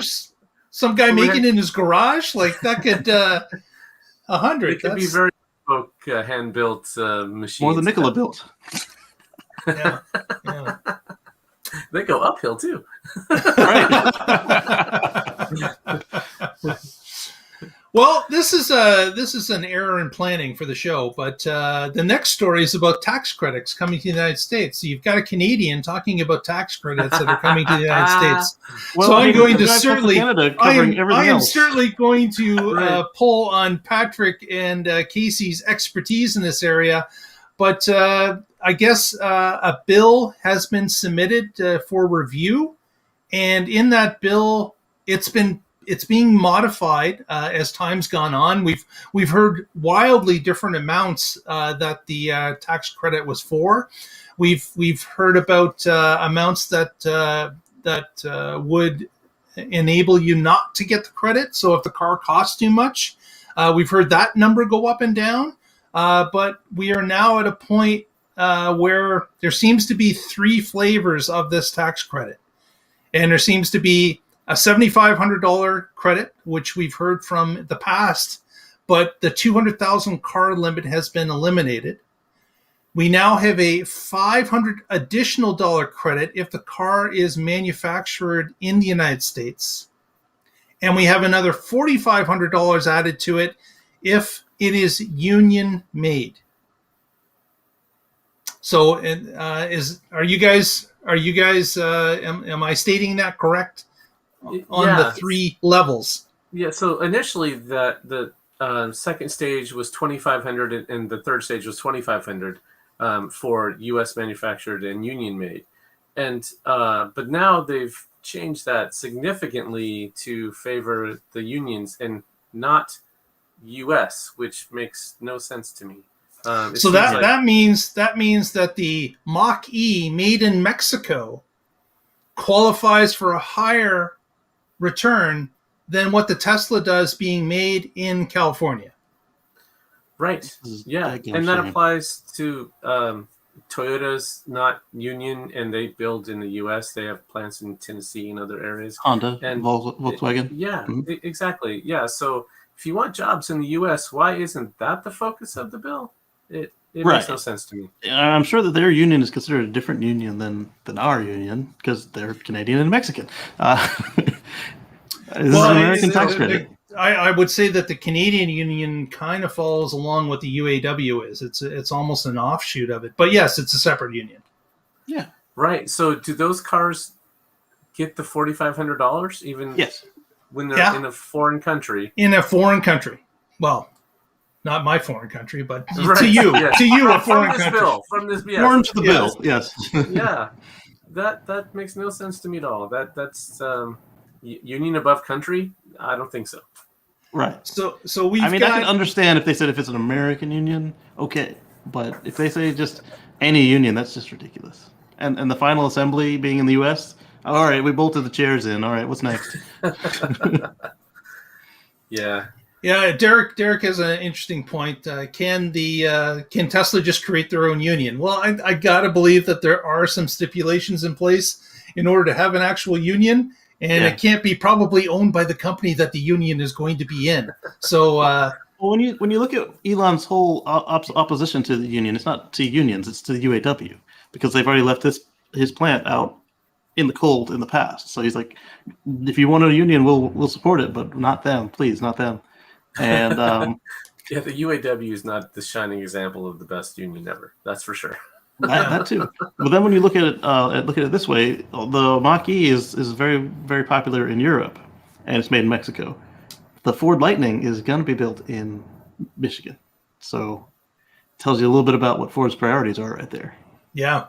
some guy making it in his garage? Like that could 100. It could be very hand-built machines. More than Nikola built. Yeah. They go uphill too. Right. Well, this is an error in planning for the show, but the next story is about tax credits coming to the United States. So you've got a Canadian talking about tax credits that are coming to the United States. Well, so I'm going to certainly going to pull on Patrick and Casey's expertise in this area, but I guess a bill has been submitted for review, and in that bill, it's being modified as time's gone on. We've heard wildly different amounts that the tax credit was for. We've heard about amounts that would enable you not to get the credit. So if the car costs too much, we've heard that number go up and down. But we are now at a point where there seems to be 3 flavors of this tax credit, and there seems to be a $7,500 credit, which we've heard from the past, but the 200,000 car limit has been eliminated. We now have a $500 additional credit if the car is manufactured in the United States. And we have another $4,500 added to it if it is union made. So, am I stating that correct on the 3 levels? Yeah. So initially, the second stage was $2,500, and the third stage was $2,500 for U.S. manufactured and union made, and but now they've changed that significantly to favor the unions and not U.S., which makes no sense to me. So that means that the Mach-E made in Mexico qualifies for a higher return than what the Tesla does being made in California. Right. Yeah, and that applies to Toyota's not union, and they build in the U.S. They have plants in Tennessee and other areas. Honda and Volkswagen. Exactly. Yeah. So if you want jobs in the U.S., why isn't that the focus of the bill? It makes no sense to me. I'm sure that their union is considered a different union than our union because they're Canadian and Mexican. This is an American tax credit. I would say that the Canadian union kind of follows along what the UAW is. It's almost an offshoot of it. But yes, it's a separate union. Yeah. Right. So do those cars get the $4,500 even when they're in a foreign country? In a foreign country. Well, not my foreign country, but to you, a foreign country. From this bill. Foreign to the bill, yes. Yeah. That makes no sense to me at all. That's union above country? I don't think so. Right. So we. I can understand if they said if it's an American union, okay, but if they say just any union, that's just ridiculous. And the final assembly being in the U.S. All right, we bolted the chairs in. All right, what's next? Yeah. Yeah, Derek has an interesting point. Can Tesla just create their own union? Well, I gotta believe that there are some stipulations in place in order to have an actual union, and it can't be probably owned by the company that the union is going to be in. So, well, when you look at Elon's whole opposition to the union, it's not to unions, it's to the UAW because they've already left his plant out in the cold in the past. So he's like, if you want a union, we'll support it, but not them, please, not them. And the UAW is not the shining example of the best union ever. That's for sure. that too. But then when you look at it this way, the Mach-E is very, very popular in Europe, and it's made in Mexico. The Ford Lightning is going to be built in Michigan, so it tells you a little bit about what Ford's priorities are right there. Yeah.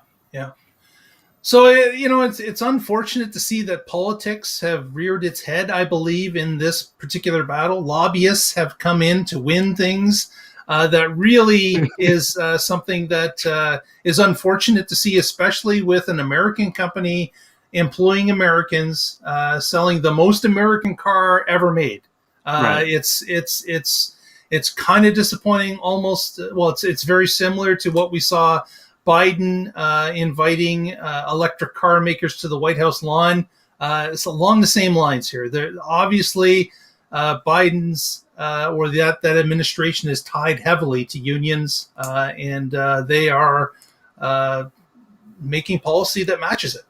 So, it's unfortunate to see that politics have reared its head, I believe, in this particular battle. Lobbyists have come in to win things. That really is something that is unfortunate to see, especially with an American company employing Americans, selling the most American car ever made. Right. It's kind of disappointing almost. Well, it's very similar to what we saw Biden inviting electric car makers to the White House lawn. It's along the same lines here. Obviously, Biden's or that administration is tied heavily to unions, and they are making policy that matches it.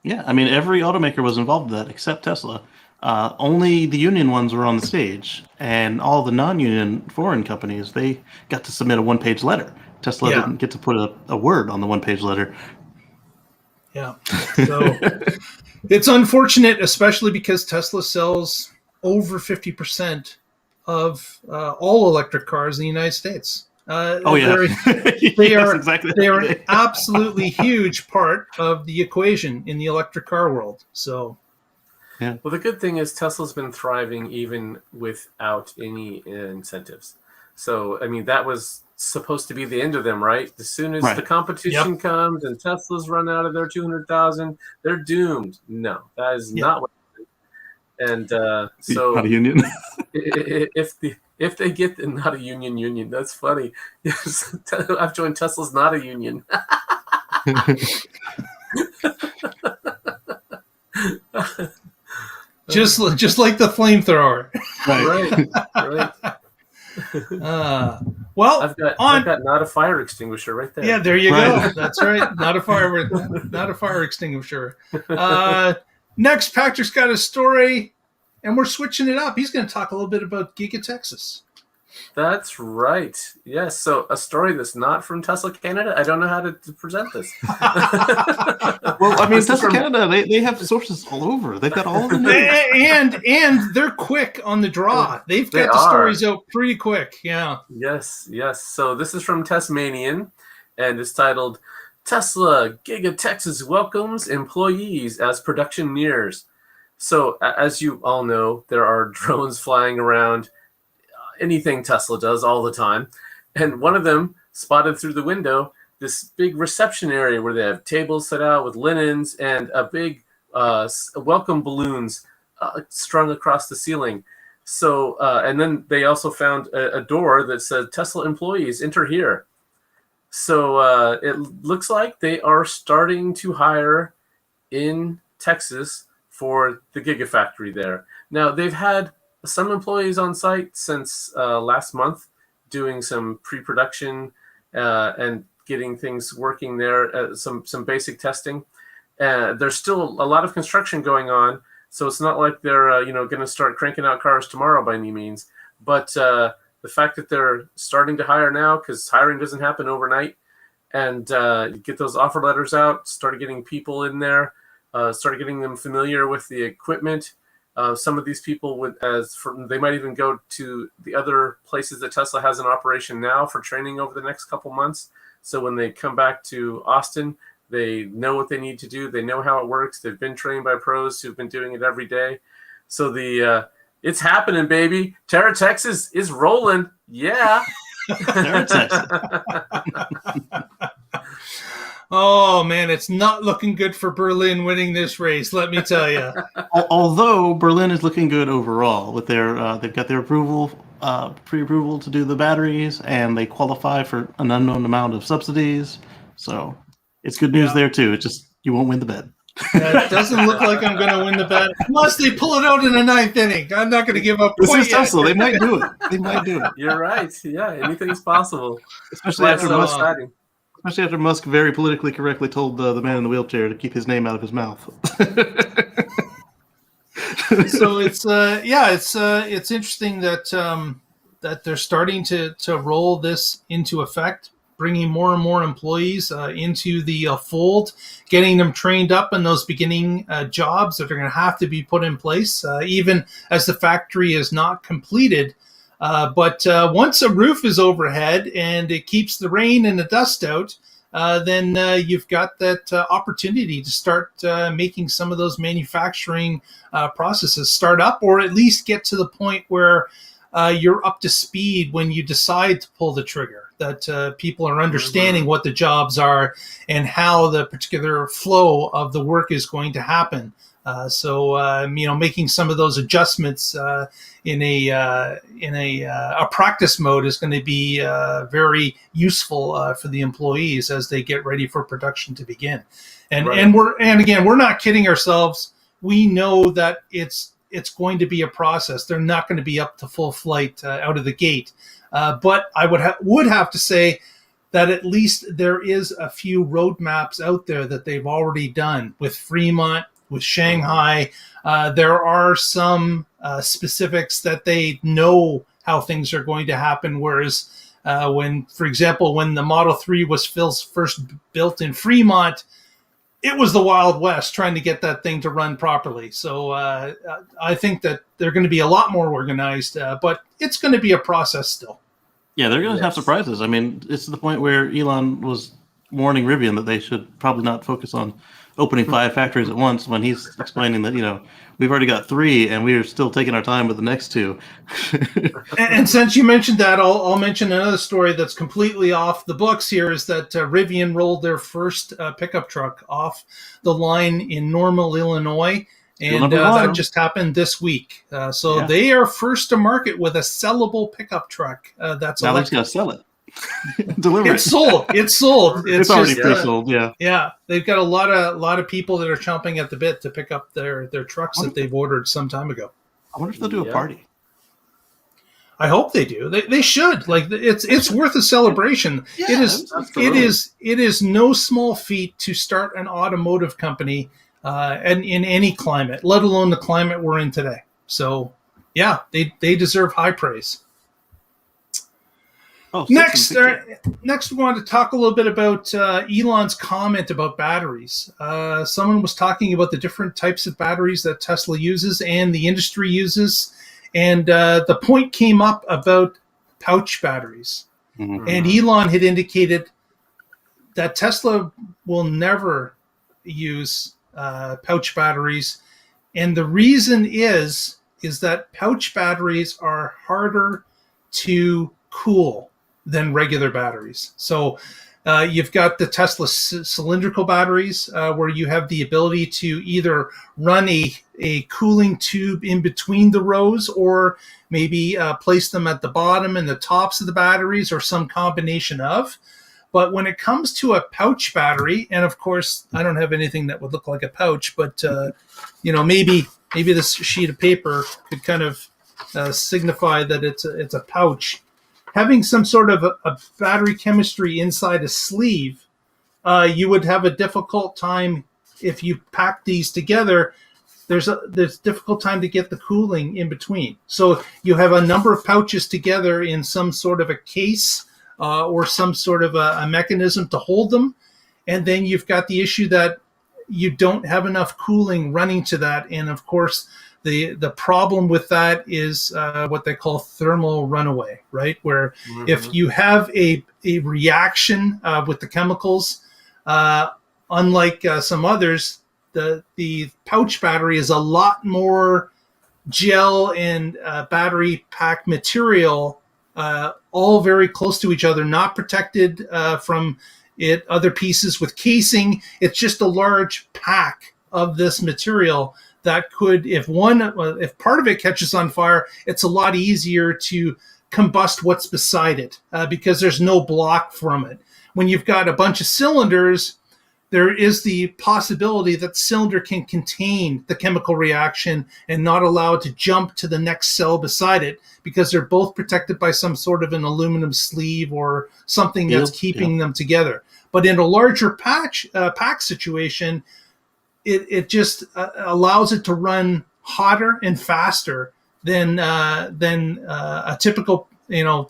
Yeah, I mean, every automaker was involved in that except Tesla. Only the union ones were on the stage, and all the non-union foreign companies, they got to submit a one-page letter. Tesla didn't get to put a word on the one-page letter. Yeah. So it's unfortunate, especially because Tesla sells over 50% of all electric cars in the United States. They are an absolutely huge part of the equation in the electric car world. So, yeah. Well, the good thing is Tesla's been thriving even without any incentives. So, I mean, that was supposed to be the end of them, right? As soon as the competition comes and Tesla's run out of their 200,000, they're doomed. No, that is not what. And so, not a union. if they get not a union, that's funny. Yes, I've joined Tesla's not a union. just like the flamethrower. Right. Well, I've got not a fire extinguisher right there. Yeah, there you go. That's right. Not a fire extinguisher. Next, Patrick's got a story, and we're switching it up. He's going to talk a little bit about Giga Texas. That's right. Yes. So a story that's not from Tesla Canada. I don't know how to present this. Well, I mean, Tesla Canada, they have sources all over. They've got all of the news. And they're quick on the draw. They've got the stories out pretty quick. Yeah. Yes. So this is from Tasmanian, and it's titled Tesla Giga Texas welcomes employees as production nears. So as you all know, there are drones flying around anything Tesla does all the time. And one of them spotted through the window this big reception area where they have tables set out with linens and a big welcome balloons strung across the ceiling. So, and then they also found a door that said Tesla employees enter here. So it looks like they are starting to hire in Texas for the Gigafactory there. Now, they've had some employees on site since last month doing some pre-production and getting things working there, some basic testing. There's still a lot of construction going on, so it's not like they're going to start cranking out cars tomorrow by any means. But the fact that they're starting to hire now, because hiring doesn't happen overnight, and you get those offer letters out, start getting people in there, start getting them familiar with the equipment. Some of these people they might even go to the other places that Tesla has in operation now for training over the next couple months. So when they come back to Austin, they know what they need to do. They know how it works. They've been trained by pros who've been doing it every day. So it's happening, baby. Terra Texas is rolling. Yeah. Terra Texas. Oh man, it's not looking good for Berlin winning this race. Let me tell you. Although Berlin is looking good overall, with their they've got their approval, pre-approval to do the batteries, and they qualify for an unknown amount of subsidies. So it's good news there too. It's just you won't win the bet. It doesn't look like I'm going to win the bet unless they pull it out in the ninth inning. I'm not going to give up. This is Tesla. They might do it. You're right. Yeah, anything's possible. Especially after Musk very politically correctly told the man in the wheelchair to keep his name out of his mouth. So it's interesting that they're starting to roll this into effect, bringing more and more employees into the fold, getting them trained up in those beginning jobs that are going to have to be put in place, even as the factory is not completed. But once a roof is overhead and it keeps the rain and the dust out, then you've got that opportunity to start making some of those manufacturing processes start up, or at least get to the point where you're up to speed when you decide to pull the trigger, that people are understanding what the jobs are and how the particular flow of the work is going to happen. So making some of those adjustments in a practice mode is going to be very useful for the employees as they get ready for production to begin. And we're not kidding ourselves. We know that it's going to be a process. They're not going to be up to full flight out of the gate. But I would have to say that at least there is a few roadmaps out there that they've already done with Fremont, with Shanghai. There are some specifics that they know how things are going to happen. Whereas when the Model 3 was first built in Fremont, it was the Wild West trying to get that thing to run properly. So I think that they're going to be a lot more organized, but it's going to be a process still. Yeah, they're going to have surprises. I mean, it's to the point where Elon was warning Rivian that they should probably not focus on opening 5 factories at once, when he's explaining that, we've already got 3 and we are still taking our time with the next 2. And since you mentioned that, I'll mention another story that's completely off the books here, is that Rivian rolled their first pickup truck off the line in Normal, Illinois. And that just happened this week. They are first to market with a sellable pickup truck. That's now they're going to sell it. Deliver It's sold. It's already pre-sold. Yeah. They've got a lot of people that are chomping at the bit to pick up their trucks that they've ordered some time ago. I wonder if they'll do a party. I hope they do. They should. Like, it's worth a celebration. Yeah, It is no small feat to start an automotive company, and in any climate, let alone the climate we're in today. So, yeah, they deserve high praise. Oh, next, we want to talk a little bit about Elon's comment about batteries. Someone was talking about the different types of batteries that Tesla uses and the industry uses. And the point came up about pouch batteries. Mm-hmm. And Elon had indicated that Tesla will never use pouch batteries. And the reason is that pouch batteries are harder to cool than regular batteries. So you've got the Tesla cylindrical batteries, where you have the ability to either run a cooling tube in between the rows, or maybe place them at the bottom and the tops of the batteries, or some combination of. But when it comes to a pouch battery, and of course, I don't have anything that would look like a pouch, but maybe this sheet of paper could kind of signify that it's a pouch. Having some sort of a battery chemistry inside a sleeve, you would have a difficult time if you pack these together. There's difficult time to get the cooling in between. So you have a number of pouches together in some sort of a case, or some sort of a mechanism to hold them. And then you've got the issue that you don't have enough cooling running to that. And of course, the problem with that is what they call thermal runaway, right? Where if you have a reaction with the chemicals, unlike some others, the pouch battery is a lot more gel and battery pack material, all very close to each other, not protected from other pieces with casing. It's just a large pack of this material that could, if part of it catches on fire, it's a lot easier to combust what's beside it, because there's no block from it. When you've got a bunch of cylinders, there is the possibility that the cylinder can contain the chemical reaction and not allow it to jump to the next cell beside it, because they're both protected by some sort of an aluminum sleeve or something that's keeping them together. But in a larger pack situation, it just allows it to run hotter and faster than a typical,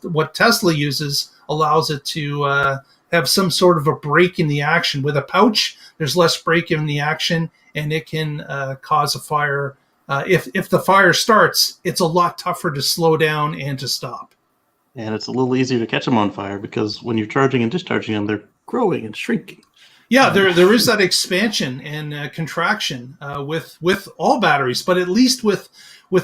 what Tesla uses allows it to have some sort of a break in the action. With a pouch, there's less break in the action, and it can cause a fire. If the fire starts, it's a lot tougher to slow down and to stop. And it's a little easier to catch them on fire, because when you're charging and discharging them, they're growing and shrinking. Yeah, there is that expansion and contraction with all batteries, but at least with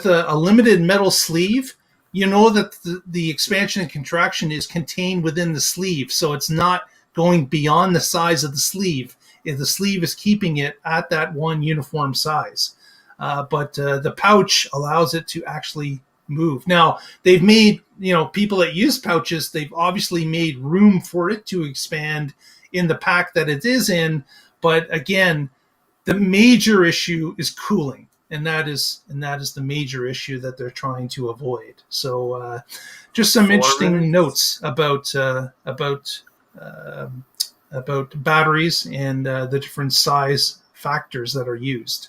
a limited metal sleeve, you know that the expansion and contraction is contained within the sleeve, so it's not going beyond the size of the sleeve. The sleeve is keeping it at that one uniform size, but the pouch allows it to actually move. Now, they've made, people that use pouches, they've obviously made room for it to expand in the pack that it is in, but again, the major issue is cooling, and that is the major issue that they're trying to avoid. So, just some interesting notes about batteries and the different size factors that are used.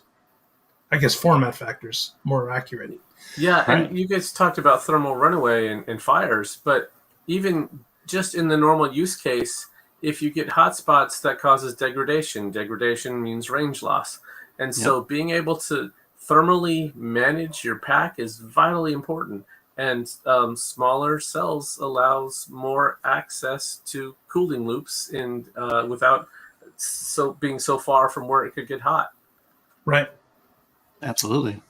I guess format factors, more accurate. Yeah, Right. and you guys talked about thermal runaway and fires, but even just in the normal use case, if you get hotspots, that causes degradation. Degradation means range loss. And so being able to thermally manage your pack is vitally important. And smaller cells allows more access to cooling loops without being so far from where it could get hot. Right. Absolutely.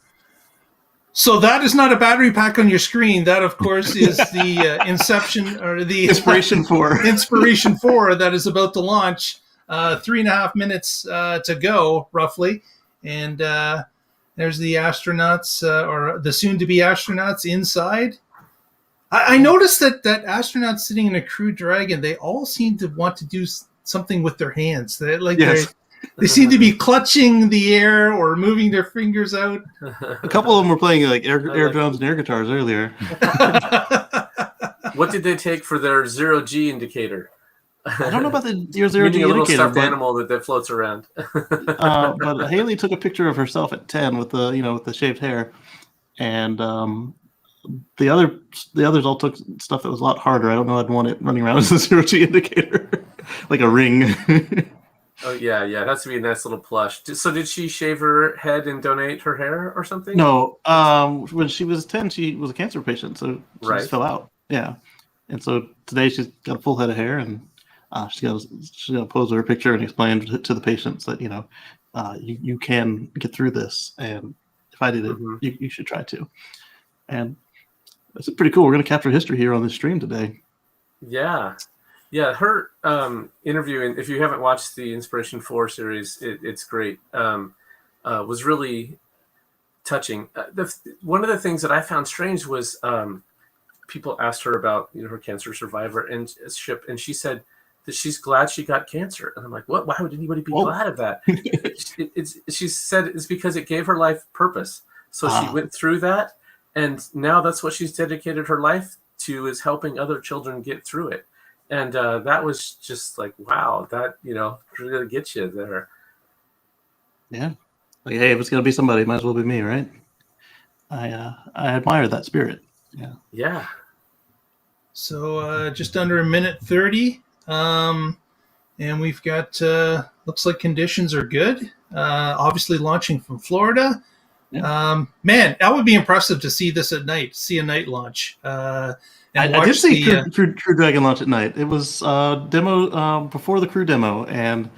So that is not a battery pack on your screen. That, of course, is the Inception, or the Inspiration 4. Inspiration 4 that is about to launch. 3.5 minutes to go, roughly. And there's the astronauts, or the soon-to-be astronauts inside. I noticed that astronauts sitting in a Crew Dragon, they all seem to want to do something with their hands. They seem to be clutching the air or moving their fingers out. A couple of them were playing like air drums and air guitars earlier. What did they take for their 0G indicator? I don't know about your 0G Meaning a little indicator, stuffed animal that floats around. but Haley took a picture of herself at 10 with the shaved hair, and the others all took stuff that was a lot harder. I don't know. I'd want it running around as a 0G indicator, like a ring. Oh yeah, it has to be a nice little plush. So did she shave her head and donate her hair or something? No. When she was 10, she was a cancer patient, so she just fell out. Yeah, and so today she's got a full head of hair, and she's gonna pose her picture and explain to the patients that you can get through this, and if I did it, you should try to. And it's pretty cool. We're gonna capture history here on this stream today. Yeah. Her interview, and if you haven't watched the Inspiration 4 series, it's great. Was really touching. One of the things that I found strange was people asked her about her cancer survivor and she said that she's glad she got cancer. And I'm like, what? Why would anybody be glad of that? She said it's because it gave her life purpose. So she went through that, and now that's what she's dedicated her life to, is helping other children get through it. And that was just like, wow, that really gets you there. Yeah, like, hey, if it's gonna be somebody, it might as well be me, right? I admire that spirit. Yeah. So just under a minute 30, and we've got looks like conditions are good. Obviously launching from Florida. Yeah. Man, that would be impressive to see this at night. See a night launch. I did see Crew Dragon launch at night. It was demo before the Crew demo, and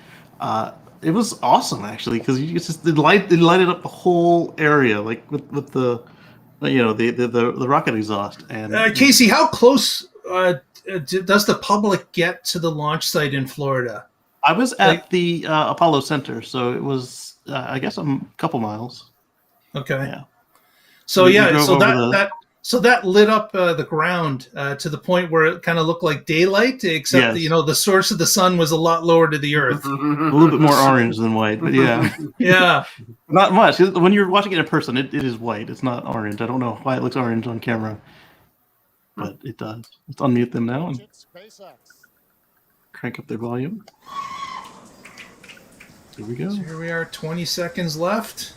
it was awesome actually, because it lighted up the whole area, like with the the rocket exhaust. And Casey, how close does the public get to the launch site in Florida? I was at the Apollo Center, so it was I guess a couple miles. Okay. Yeah. So so that lit up the ground to the point where it kind of looked like daylight, except that, the source of the sun was a lot lower to the earth. A little bit more orange than white, but yeah. Yeah. Not much. When you're watching it in person, it is white. It's not orange. I don't know why it looks orange on camera, but it does. Let's unmute them now and crank up their volume. Here we go. So here we are, 20 seconds left.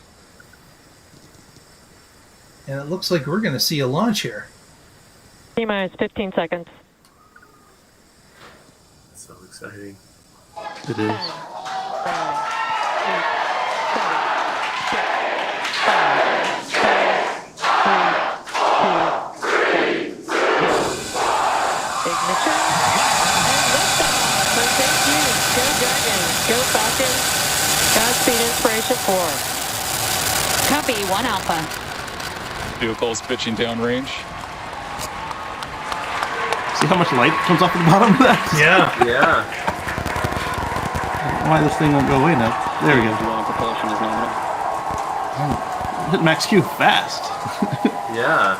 And it looks like we're going to see a launch here. T-minus 15 seconds. So exciting. It is. 4. Copy, 1 Alpha. Vehicles pitching downrange. See how much light comes off the bottom of that? Yeah. Yeah. I don't know why this thing won't go away now. There we go. Propulsion is nominal. Oh, hit max Q fast. Yeah.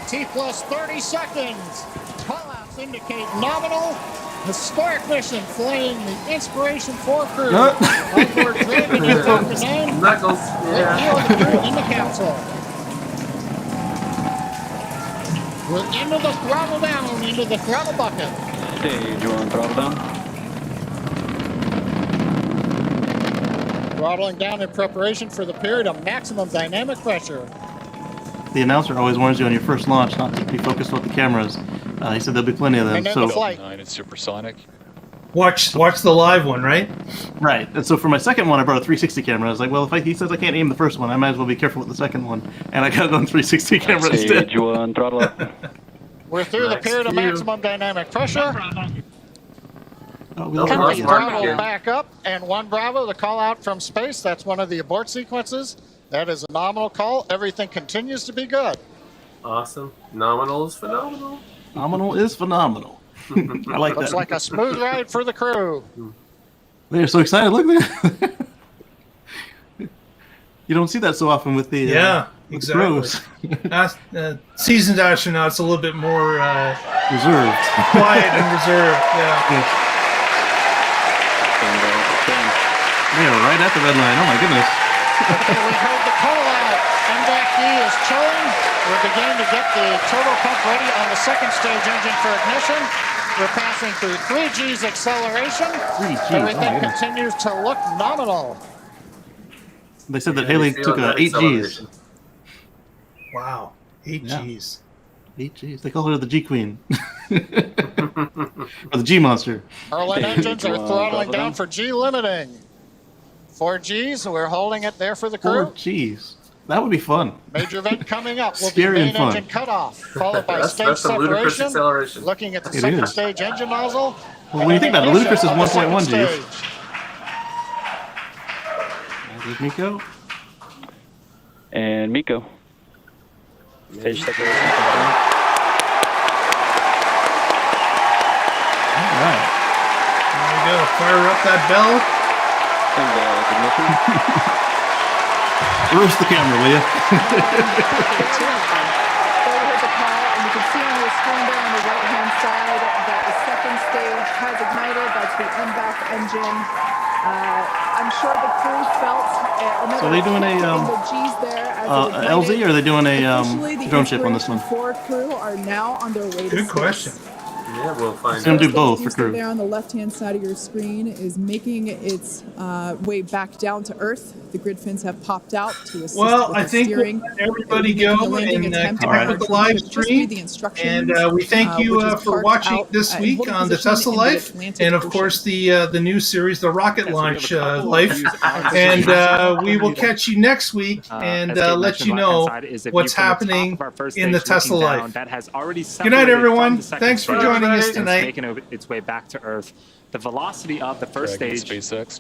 T plus 30 seconds. Callouts indicate nominal. Historic mission flying the Inspiration 4 crew. Onboard Dragon and Falcon Knuckles. Yeah. The crew in the capsule. We're into the throttle down, into the throttle bucket. Stage 1, throttle down. Throttling down in preparation for the period of maximum dynamic pressure. The announcer always warns you on your first launch not to be focused with the cameras. He said there'll be plenty of them. And then so the flight. 9 is supersonic. Watch the live one, right? Right. And so for my second one, I brought a 360 camera. I was like, well, he says I can't aim the first one, I might as well be careful with the second one. And I got it on 360 camera instead. Stage 1, throttle up. We're through the period of maximum dynamic pressure. Oh, we'll Throttle back up, and 1 Bravo, the call out from space. That's one of the abort sequences. That is a nominal call. Everything continues to be good. Awesome. Nominal is phenomenal. Nominal is phenomenal. I like that. Looks like a smooth ride for the crew. They're so excited. Look there. You don't see that so often with the exactly. Seasoned astronauts a little bit more reserved, quiet and reserved. Yeah. They are right at the red line. Oh my goodness. Okay, we heard the call out. MVAC-D is chilling. We're beginning to get the turbo pump ready on the second stage engine for ignition. We're passing through 3 G's acceleration. 3 Gs. Everything continues to look nominal. They said that Haley took 8 Gs. Wow, 8 Gs. 8 Gs. They call her the G Queen. Or the G Monster. Hurling engines are throttling down for G limiting. 4 Gs, we're holding it there for the crew. 4 Gs. That would be fun. Major event coming up will be Scary and main fun. engine cutoff, followed by That's stage a ludicrous separation. acceleration. Looking at the It second is. stage engine nozzle. Well, when you think about it, ludicrous is 1.1 Gs. Gs. There's Miko. And Miko. Stage separation. All right. There we go. Fire up that bell. And ignition. Reverse the camera, will you? There we heard the call, and you can see on your screen there on the right-hand side that the second stage has ignited. That's the MVAC engine. I'm sure the crew felt So are they doing a the G's there as it LZ, ignited. or are they doing a Officially, the drone ship on this one? Inspiration 4 crew are now on their way to Good space. question. Yeah, we'll find It's gonna out. do both for Booster crew. there on the left-hand side of your screen is making its way back down to Earth. The grid fins have popped out to assist Well, with I the think we'll steering. let everybody Making go the landing and attempt keep on up with our the live drone ship. Just read stream. the instructions, And we thank you which is for parked watching out this at week holding on the position Tesla in the Life, Atlantic and of Ocean. course the new series, the Rocket Launch Life. And we will catch you next week and let you know what's happening in the Tesla Life. Good night, everyone. Thanks for joining us tonight. Making its way back to Earth. The velocity of the first stage SpaceX.